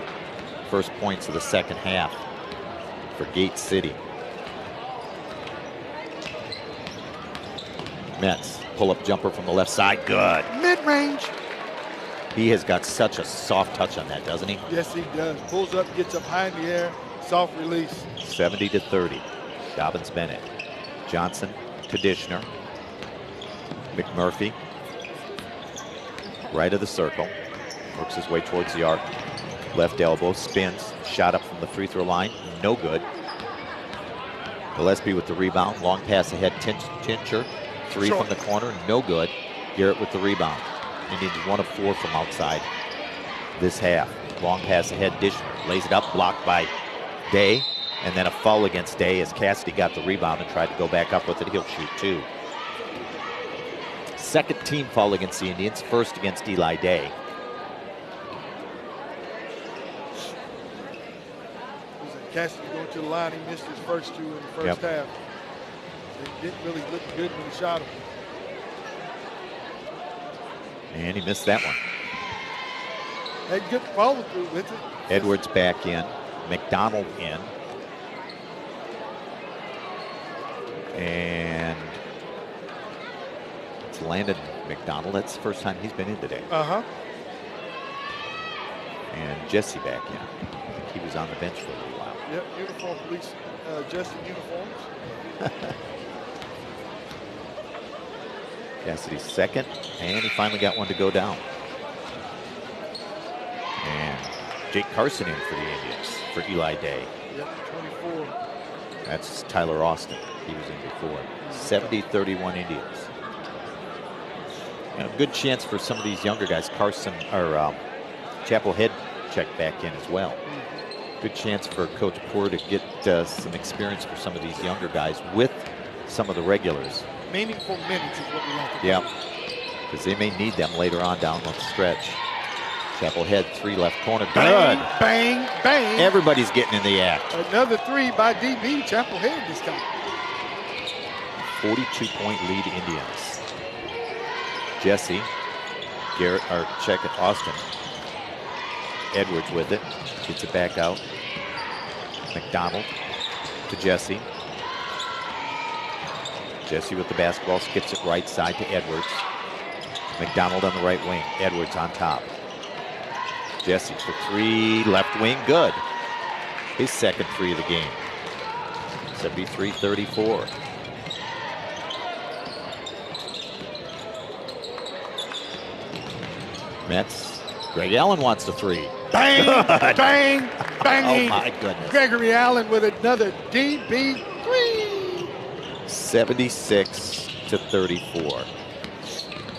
Speaker 1: First points of the second half for Gate City. Metz, pull-up jumper from the left side, good.
Speaker 2: Mid-range.
Speaker 1: He has got such a soft touch on that, doesn't he?
Speaker 2: Yes, he does. Pulls up, gets up high in the air, soft release.
Speaker 1: 70-30. Dobyns Bennett. Johnson to Dishner. McMurphy. Right of the circle. Works his way towards the arc. Left elbow, spins. Shot up from the free throw line. No good. Gillespie with the rebound. Long pass ahead. Tincher. 3 from the corner. No good. Garrett with the rebound. Indians 1 of 4 from outside this half. Long pass ahead. Dishner lays it up. Blocked by Day. And then a foul against Day as Cassidy got the rebound and tried to go back up with it. He'll shoot 2. Second team foul against the Indians. First against Eli Day.
Speaker 2: Cassidy going to the line. He missed his first 2 in the first half. It didn't really look good when he shot him.
Speaker 1: And he missed that one.
Speaker 2: Had good follow through with it.
Speaker 1: Edwards back in. McDonald in. And Landon McDonald. That's the first time he's been in today. And Jesse back in. I think he was on the bench for a little while.
Speaker 2: Yep, uniform police, Jesse uniforms.
Speaker 1: Cassidy's second, and he finally got one to go down. And Jake Carson in for the Indians for Eli Day.
Speaker 2: Yep, 24.
Speaker 1: That's Tyler Austin. He was in before. 70-31 Indians. And a good chance for some of these younger guys. Carson, or Chapel Head checked back in as well. Good chance for Coach Poor to get some experience for some of these younger guys with some of the regulars.
Speaker 2: Meaningful minutes is what we like to do.
Speaker 1: Yeah, because they may need them later on down the stretch. Chapel Head, 3 left corner. Good.
Speaker 2: Bang, bang, bang.
Speaker 1: Everybody's getting in the act.
Speaker 2: Another 3 by DB, Chapel Head this time.
Speaker 1: 42-point lead Indians. Jesse, Garrett, or check it, Austin. Edwards with it, gets it back out. McDonald to Jesse. Jesse with the basketball, skips it right side to Edwards. McDonald on the right wing, Edwards on top. Jesse for 3, left wing, good. His second 3 of the game. 73-34. Mets, Greg Allen wants the 3.
Speaker 2: Bang, bang, bang.
Speaker 1: Oh my goodness.
Speaker 2: Gregory Allen with another DB 3.
Speaker 1: 76-34.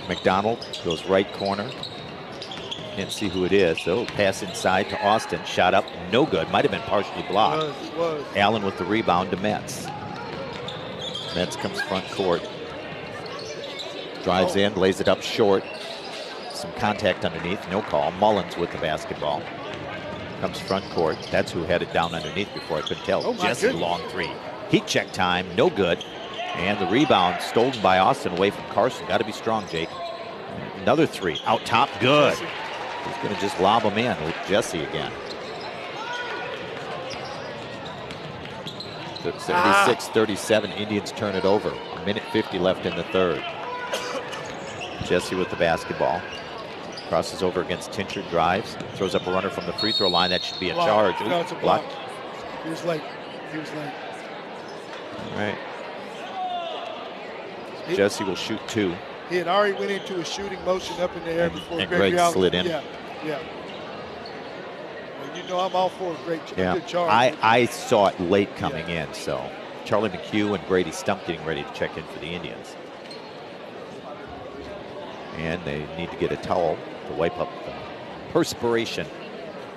Speaker 1: McDonald goes right corner. Can't see who it is. So pass inside to Austin. Shot up, no good. Might have been partially blocked.
Speaker 2: It was.
Speaker 1: Allen with the rebound to Metz. Metz comes front court. Drives in, lays it up short. Some contact underneath, no call. Mullins with the basketball. Comes front court. That's who had it down underneath before I couldn't tell.
Speaker 2: Oh, my
Speaker 1: Jesse,
Speaker 2: goodness.
Speaker 1: long 3. Heat check time, no good. And the rebound stolen by Austin away from Carson. Got to be strong, Jake. Another 3, out top, good.
Speaker 2: Jesse.
Speaker 1: He's going to just lob him in with Jesse again. 76-37, Indians turn it over. 1:50 left in the third. Jesse with the basketball. Crosses over against Tincher, drives, throws up a runner from the free throw line. That should be a charge.
Speaker 2: No, it's a block. He was late.
Speaker 1: All right. Jesse will shoot 2.
Speaker 2: He had already went into a shooting motion up in the air before
Speaker 1: and
Speaker 2: Gregory
Speaker 1: Greg
Speaker 2: Allen.
Speaker 1: slid in.
Speaker 2: Yeah. Well, you know I'm all for a good charge.
Speaker 1: I saw it late coming in, so Charlie McHugh and Brady Stump getting ready to check in for the Indians. And they need to get a towel to wipe up the perspiration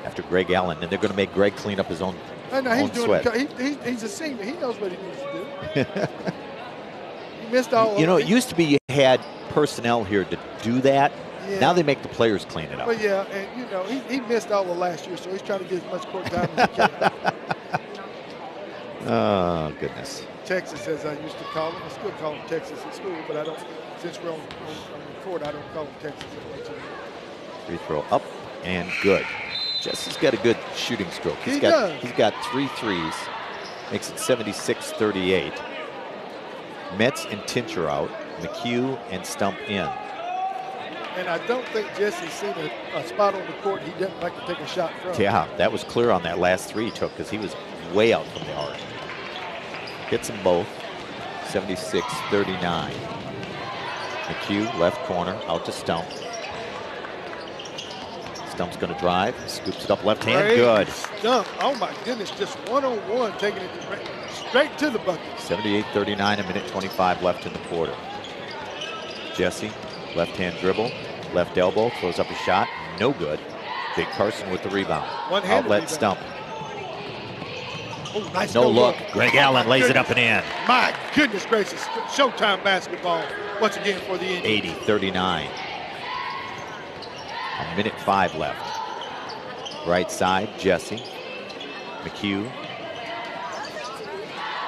Speaker 1: after Greg Allen. And they're going to make Greg clean up his own,
Speaker 2: he's doing
Speaker 1: sweat.
Speaker 2: He's a senior. He knows what he needs to do. He missed all
Speaker 1: it used to be you had personnel here to do that. Yeah. Now they make the players clean it up.
Speaker 2: But yeah, and he missed all of last year, so he's trying to get as much court time as he can.
Speaker 1: Oh, goodness.
Speaker 2: Texas, as I used to call him. I still call him Texas at school, but I don't, since we're on the court, I don't call him Texas as much anymore.
Speaker 1: Free throw up and good. Jesse's got a good shooting stroke. He's got 3 threes. Makes it 76-38. Metz and Tincher out. McHugh and Stump in.
Speaker 2: And I don't think Jesse's seen a spot on the court he doesn't like to take a shot from.
Speaker 1: Yeah, that was clear on that last 3 he took because he was way out from the arc. Hits them both. 76-39. McHugh, left corner, out to Stump. Stump's going to drive, scoops it up left hand, good.
Speaker 2: Stump, oh my goodness, just one-on-one, taking it straight to the bucket.
Speaker 1: 78-39, 1:25 left in the quarter. Jesse, left hand dribble, left elbow, throws up a shot, no good. Jake Carson with the rebound. Outlet Stump.
Speaker 2: Oh, nice
Speaker 1: no look. Greg Allen lays it up and in.
Speaker 2: My goodness gracious. Showtime basketball once again for the Indians.
Speaker 1: 80-39. 1:05 left. Right side, Jesse. McHugh.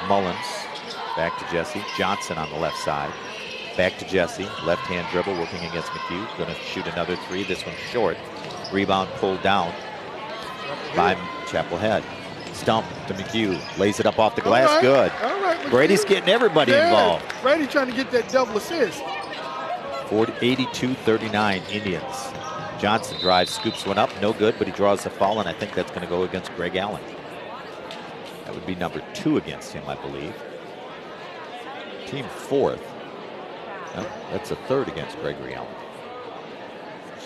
Speaker 1: Mullins. Back to Jesse. Johnson on the left side. Back to Jesse. Left hand dribble working against McHugh. Going to shoot another 3. This one's short. Rebound pulled down by Chapel Head. Stump to McHugh. Lays it up off the glass. Good.
Speaker 2: All right,
Speaker 1: Brady's getting everybody involved.
Speaker 2: Brady trying to get that double assist.
Speaker 1: 82-39 Indians. Johnson drives, scoops one up, no good, but he draws the foul, and I think that's going to go against Greg Allen. That would be number 2 against him, I believe. Team 4th. That's a 3rd against Gregory Allen.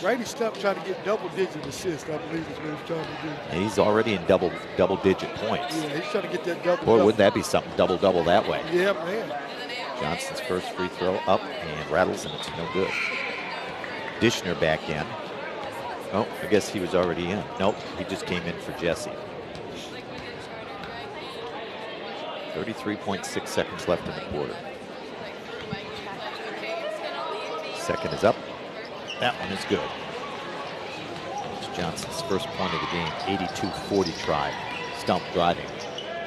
Speaker 2: Brady Stump trying to get double-digit assists, I believe is what he's trying to do.
Speaker 1: And he's already in double-digit points.
Speaker 2: Yeah, he's trying to get that double-double.
Speaker 1: Boy, wouldn't that be something, double-double that way.
Speaker 2: Yeah, man.
Speaker 1: Johnson's first free throw up and rattles, and it's no good. Dishner back in. Oh, I guess he was already in. Nope, he just came in for Jesse. 33.6 seconds left in the quarter. Second is up. That one is good. It's Johnson's first point of the game. 82-40 try. Stump driving.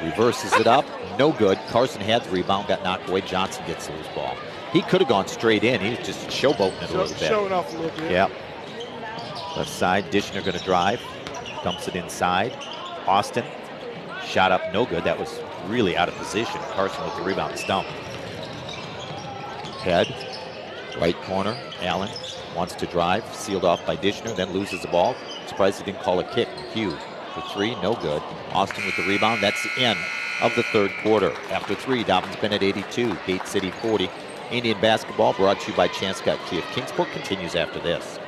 Speaker 1: Reverses it up. No good. Carson had the rebound, got knocked away. Johnson gets the loose ball. He could have gone straight in. He was just showboating it a little bit.
Speaker 2: Showing off a little bit.
Speaker 1: Yep. Left side, Dishner going to drive. Dumps it inside. Austin. Shot up, no good. That was really out of position. Carson with the rebound. Stump. Head. Right corner. Allen wants to drive. Sealed off by Dishner, then loses the ball. Surprised he didn't call a kick. McHugh for 3, no good. Austin with the rebound. That's the end of the 3rd quarter. After 3, Dobyns Bennett 82, Gate City 40. Indian basketball brought to you by Chanscott Kia. Kingsport continues after this.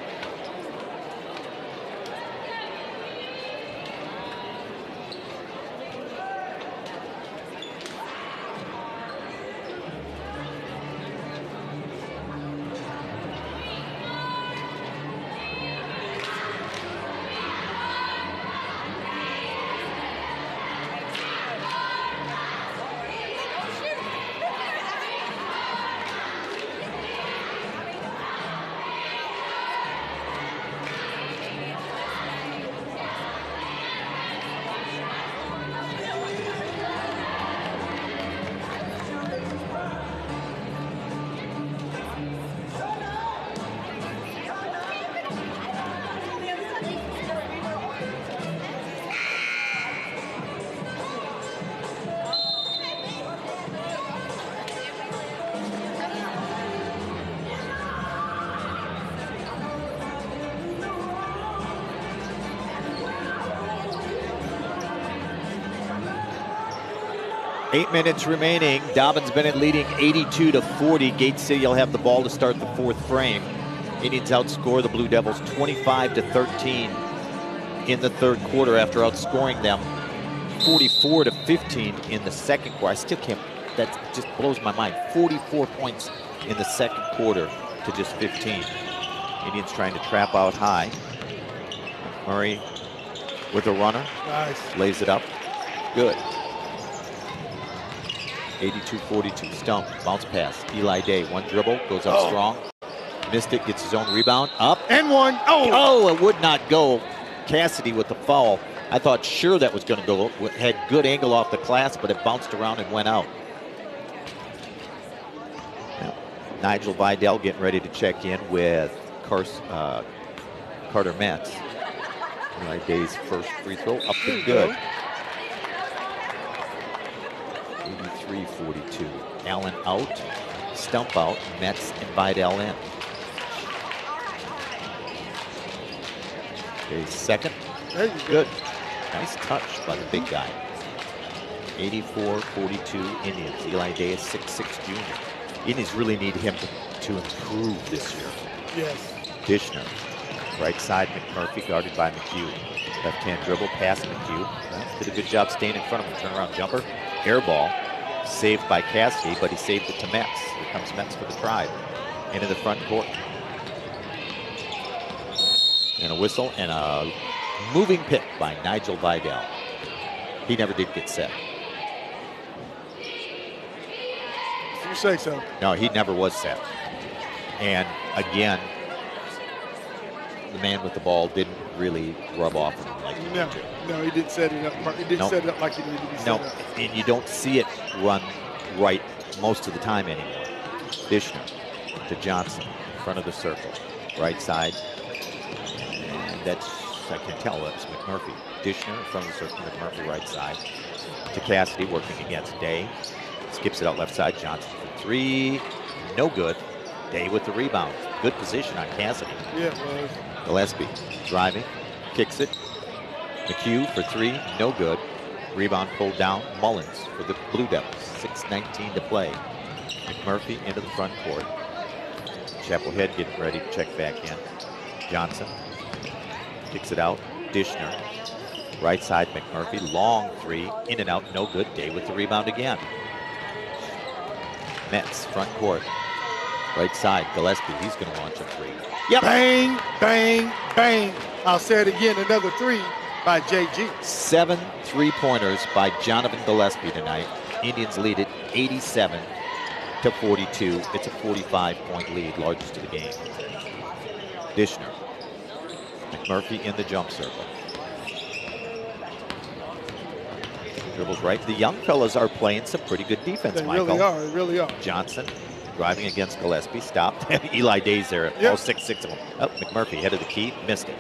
Speaker 1: Eight minutes remaining. Dobyns Bennett leading 82-40. Gate City will have the ball to start the 4th frame. Indians outscore the Blue Devils 25-13 in the 3rd quarter after outscoring them 44-15 in the 2nd quarter. I still can't, that just blows my mind. 44 points in the 2nd quarter to just 15. Indians trying to trap out high. Murray with a runner.
Speaker 2: Nice.
Speaker 1: Lays it up. Good. 82-42 Stump. Bounce pass. Eli Day. One dribble. Goes up strong. Missed it. Gets his own rebound. Up.
Speaker 2: And one.
Speaker 1: Oh, it would not go. Cassidy with the foul. I thought sure that was going to go. Had good angle off the glass, but it bounced around and went out. Now, Nigel Vidal getting ready to check in with Carter Metz. Eli Day's first free throw. Up and good. 83-42. Allen out. Stump out. Metz and Vidal in. Day's second. Good. Nice touch by the big guy. 84-42 Indians. Eli Day is 6'6" junior. Indians really need him to improve this year.
Speaker 2: Yes.
Speaker 1: Dishner. Right side, McMurphy guarded by McHugh. Left-hand dribble, pass McHugh. Well, did a good job staying in front of him. Turnaround jumper. Air ball. Saved by Cassidy, but he saved it to Metz. Here comes Metz for the Tribe. Into the front court. And a whistle and a moving pick by Nigel Vidal. He never did get set.
Speaker 2: You say so.
Speaker 1: No, he never was set. And again, the man with the ball didn't really rub off of him like he did.
Speaker 2: No, he didn't set it up. He didn't set it up like he needed to be set up.
Speaker 1: And you don't see it run right most of the time anymore. Dishner to Johnson, in front of the circle. Right side. And that's, I can tell that's McMurphy. Dishner in front of the circle, McMurphy right side. To Cassidy, working against Day. Skips it out left side, Johnson for 3. No good. Day with the rebound. Good position on Cassidy.
Speaker 2: Yeah, it was.
Speaker 1: Gillespie driving, kicks it. McHugh for three, no good. Rebound pulled down. Mullins for the Blue Devils. 6:19 to play. McMurphy into the front court. Chapel Head getting ready to check back in. Johnson kicks it out. Dishner. Right side, McMurphy. Long three. In and out, no good. Day with the rebound again. Mets, front court. Right side, Gillespie. He's going to launch a three. Yep.
Speaker 2: Bang, bang, bang. I'll say it again, another three by JG.
Speaker 1: 7 3-pointers by Jonathan Gillespie tonight. Indians lead it 87 to 42. It's a 45-point lead, largest of the game. Dishner. McMurphy in the jump circle. Dribbles right. The young fellas are playing some pretty good defense,
Speaker 2: They
Speaker 1: Michael.
Speaker 2: really are. They really are.
Speaker 1: Johnson driving against Gillespie. Stopped. Eli Day's there.
Speaker 2: Yep.
Speaker 1: All 6 of them. Oh, McMurphy head of the key. Missed it.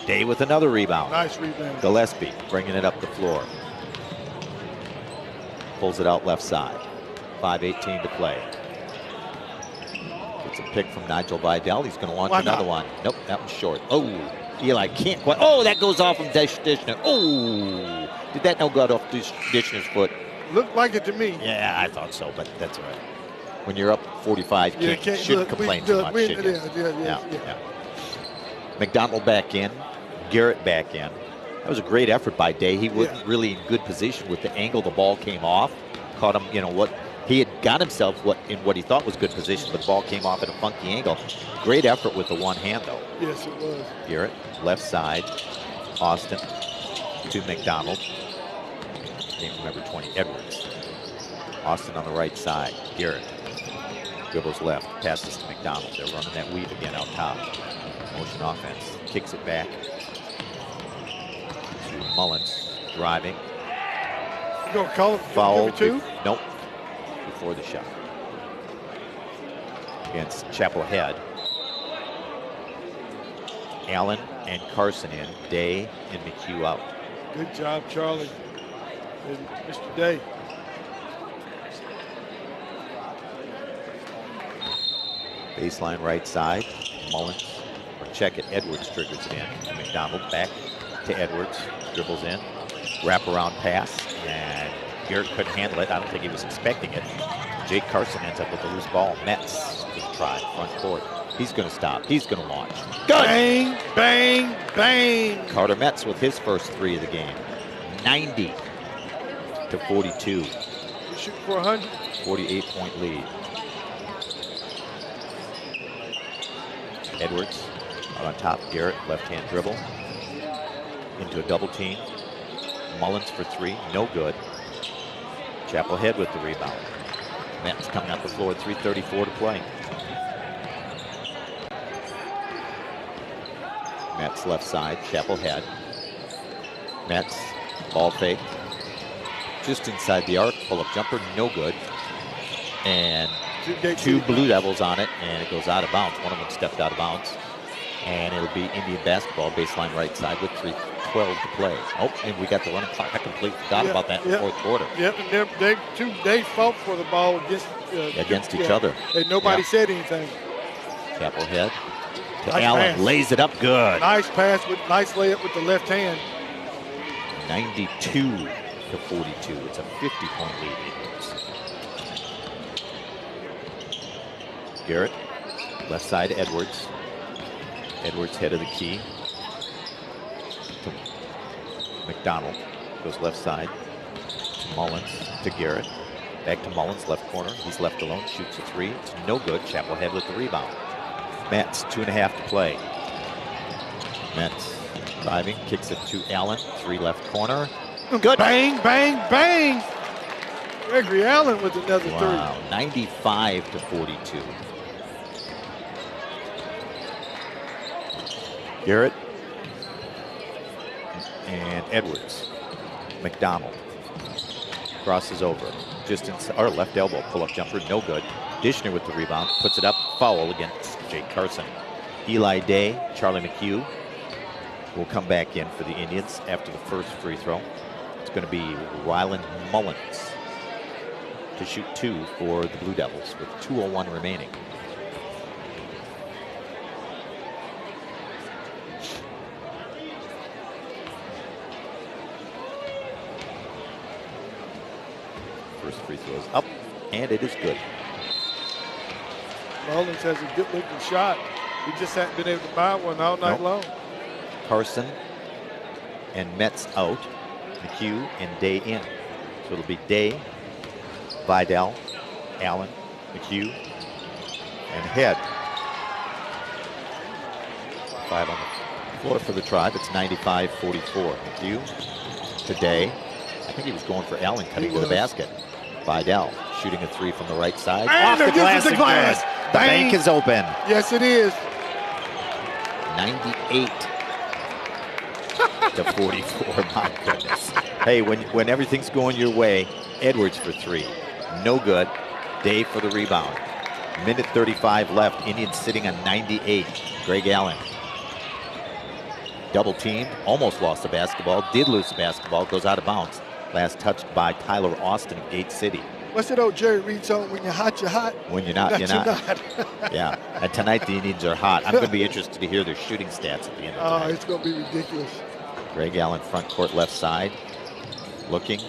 Speaker 1: Day with another rebound.
Speaker 2: Nice rebound.
Speaker 1: Gillespie bringing it up the floor. Pulls it out left side. 5:18 to play. Gets a pick from Nigel Vidal. He's going to launch another one. Nope, that one's short. Oh, Eli can't quite. Oh, that goes off from Dishner. Oh, did that no good off Dishner's foot?
Speaker 2: Looked like it to me.
Speaker 1: Yeah, I thought so, but that's all right. When you're up 45,
Speaker 2: Yeah,
Speaker 1: shouldn't complain too much, should you?
Speaker 2: Yeah.
Speaker 1: McDonald back in. Garrett back in. That was a great effort by Day. He wasn't really in good position with the angle the ball came off. Caught him, what he had got himself in what he thought was good position, but the ball came off at a funky angle. Great effort with the one hand, though.
Speaker 2: Yes, it was.
Speaker 1: Garrett, left side. Austin to McDonald. Game number 20, Edwards. Austin on the right side. Garrett dribbles left, passes to McDonald. They're running that weave again out top. Motion offense. Kicks it back to Mullins. Driving.
Speaker 2: You going to call it
Speaker 1: Foul.
Speaker 2: two?
Speaker 1: Nope. Before the shot. Against Chapel Head. Allen and Carson in. Day and McHugh out.
Speaker 2: Good job, Charlie and Mr. Day.
Speaker 1: Baseline right side. Mullins. Or check it. Edwards triggers it in. McDonald back to Edwards. Dribbles in. Wraparound pass. And Garrett couldn't handle it. I don't think he was expecting it. Jake Carson ends up with the loose ball. Metz going to try front court. He's going to stop. He's going to launch. Good!
Speaker 2: Bang, bang, bang.
Speaker 1: Carter Metz with his first three of the game. 90 to 42.
Speaker 2: You shoot for 100.
Speaker 1: 48-point lead. Edwards out on top. Garrett, left-hand dribble. Into a double team. Mullins for three. No good. Chapel Head with the rebound. Metz coming up the floor. 3:34 to play. Metz left side. Chapel Head. Metz. Ball fake. Just inside the arc. Pull-up jumper. No good. And two Blue Devils on it, and it goes out of bounds. One of them stepped out of bounds. And it'll be Indian basketball, baseline right side with 3:12 to play. Oh, and we got the running clock. I completely forgot about that in the fourth quarter.
Speaker 2: Yep, and they fought for the ball against
Speaker 1: each other.
Speaker 2: And nobody said anything.
Speaker 1: Chapel Head to
Speaker 2: Nice
Speaker 1: Allen.
Speaker 2: pass.
Speaker 1: Lays it up good.
Speaker 2: Nice pass with nice layup with the left hand.
Speaker 1: 92 to 42. It's a 50-point lead. Garrett, left side, Edwards. Edwards head of the key. To McDonald, goes left side. To Mullins, to Garrett. Back to Mullins, left corner. He's left alone, shoots a three. It's no good. Chapel Head with the rebound. Metz, 2.5 to play. Metz driving, kicks it to Allen. Three left corner. Good.
Speaker 2: Bang, bang, bang. Gregory Allen with another
Speaker 1: Wow, 95 to 42. Garrett and Edwards. McDonald crosses over. Just inside, or left elbow, pull-up jumper, no good. Dishner with the rebound, puts it up, foul against Jake Carson. Eli Day, Charlie McHugh will come back in for the Indians after the first free throw. It's going to be Ryland Mullins to shoot two for the Blue Devils with 2:01 remaining. First free throw is up, and it is good.
Speaker 2: Mullins has a good-looking shot. He just hasn't been able to buy one all night long.
Speaker 1: Carson and Metz out. McHugh and Day in. So it'll be Day, Vidal, Allen, McHugh, and Head. 5 on the floor for the Tribe. It's 95-44. McHugh today. I think he was going for Allen cutting to the basket. Vidal shooting a 3 from the right side.
Speaker 2: And
Speaker 1: off the glass.
Speaker 2: the glass.
Speaker 1: The bank is open.
Speaker 2: Yes, it is.
Speaker 1: 98 to 44. My goodness. Hey, when everything's going your way, Edwards for 3. No good. Day for the rebound. Minute 35 left. Indians sitting on 98. Greg Allen. Double teamed. Almost lost the basketball. Did lose the basketball. Goes out of bounds. Last touched by Tyler Austin of Gate City.
Speaker 2: What's that old Jerry Reed song? When you're hot, you're hot.
Speaker 1: When you're not, you're not. Yeah. And tonight the Indians are hot. I'm going to be interested to hear their shooting stats at the end of the night.
Speaker 2: It's going to be ridiculous.
Speaker 1: Greg Allen, front court left side. Looking.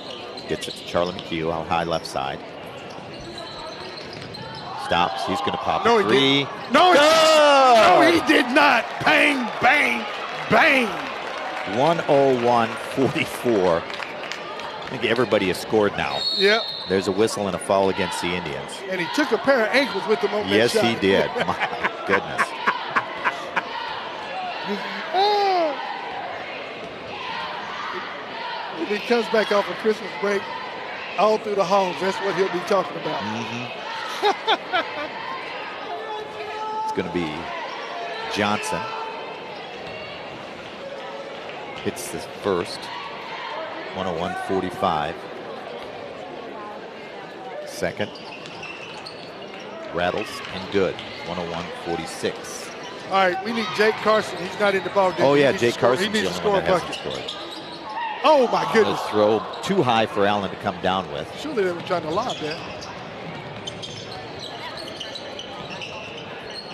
Speaker 1: Gets it to Charlie McHugh, out high left side. Stops. He's going to pop a 3.
Speaker 2: No, he did not. Bang, bang, bang.
Speaker 1: 101-44. I think everybody has scored now.
Speaker 2: Yep.
Speaker 1: There's a whistle and a foul against the Indians.
Speaker 2: And he took a pair of ankles with him on
Speaker 1: yes,
Speaker 2: that shot.
Speaker 1: he did. My goodness.
Speaker 2: When he comes back off of Christmas break, all through the halls, that's what he'll be talking about.
Speaker 1: It's going to be Johnson. Hits the first. 101-45. Second. Rattles and good. 101-46.
Speaker 2: All right, we need Jake Carson. He's not in the ball game.
Speaker 1: Oh, yeah, Jake Carson.
Speaker 2: He needs to score a bucket. Oh, my goodness.
Speaker 1: Throw too high for Allen to come down with.
Speaker 2: Surely they were trying to lob that.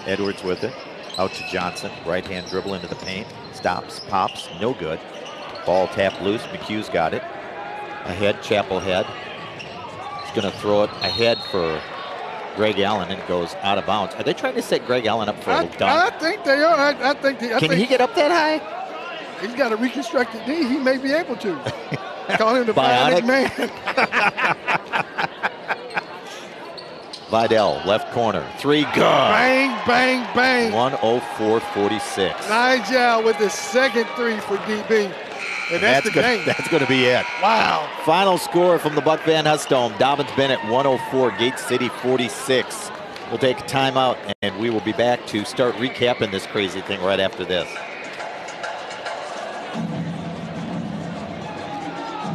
Speaker 1: Edwards with it. Out to Johnson. Right hand dribble into the paint. Stops, pops, no good. Ball tapped loose. McHugh's got it. Ahead, Chapel head. He's going to throw it ahead for Greg Allen, and it goes out of bounds. Are they trying to set Greg Allen up for a dunk?
Speaker 2: I think they are.
Speaker 1: Can he get up that high?
Speaker 2: He's got a reconstructed knee. He may be able to. Call him the bionic man.
Speaker 1: Vidal, left corner. 3, good.
Speaker 2: Bang, bang, bang.
Speaker 1: 104-46.
Speaker 2: Nigel with the second 3 for DB. And that's the game.
Speaker 1: That's going to be it.
Speaker 2: Wow.
Speaker 1: Final score from the Buck Van Hustome. Dobyns Bennett 104, Gate City 46. We'll take a timeout, and we will be back to start recapping this crazy thing right after this.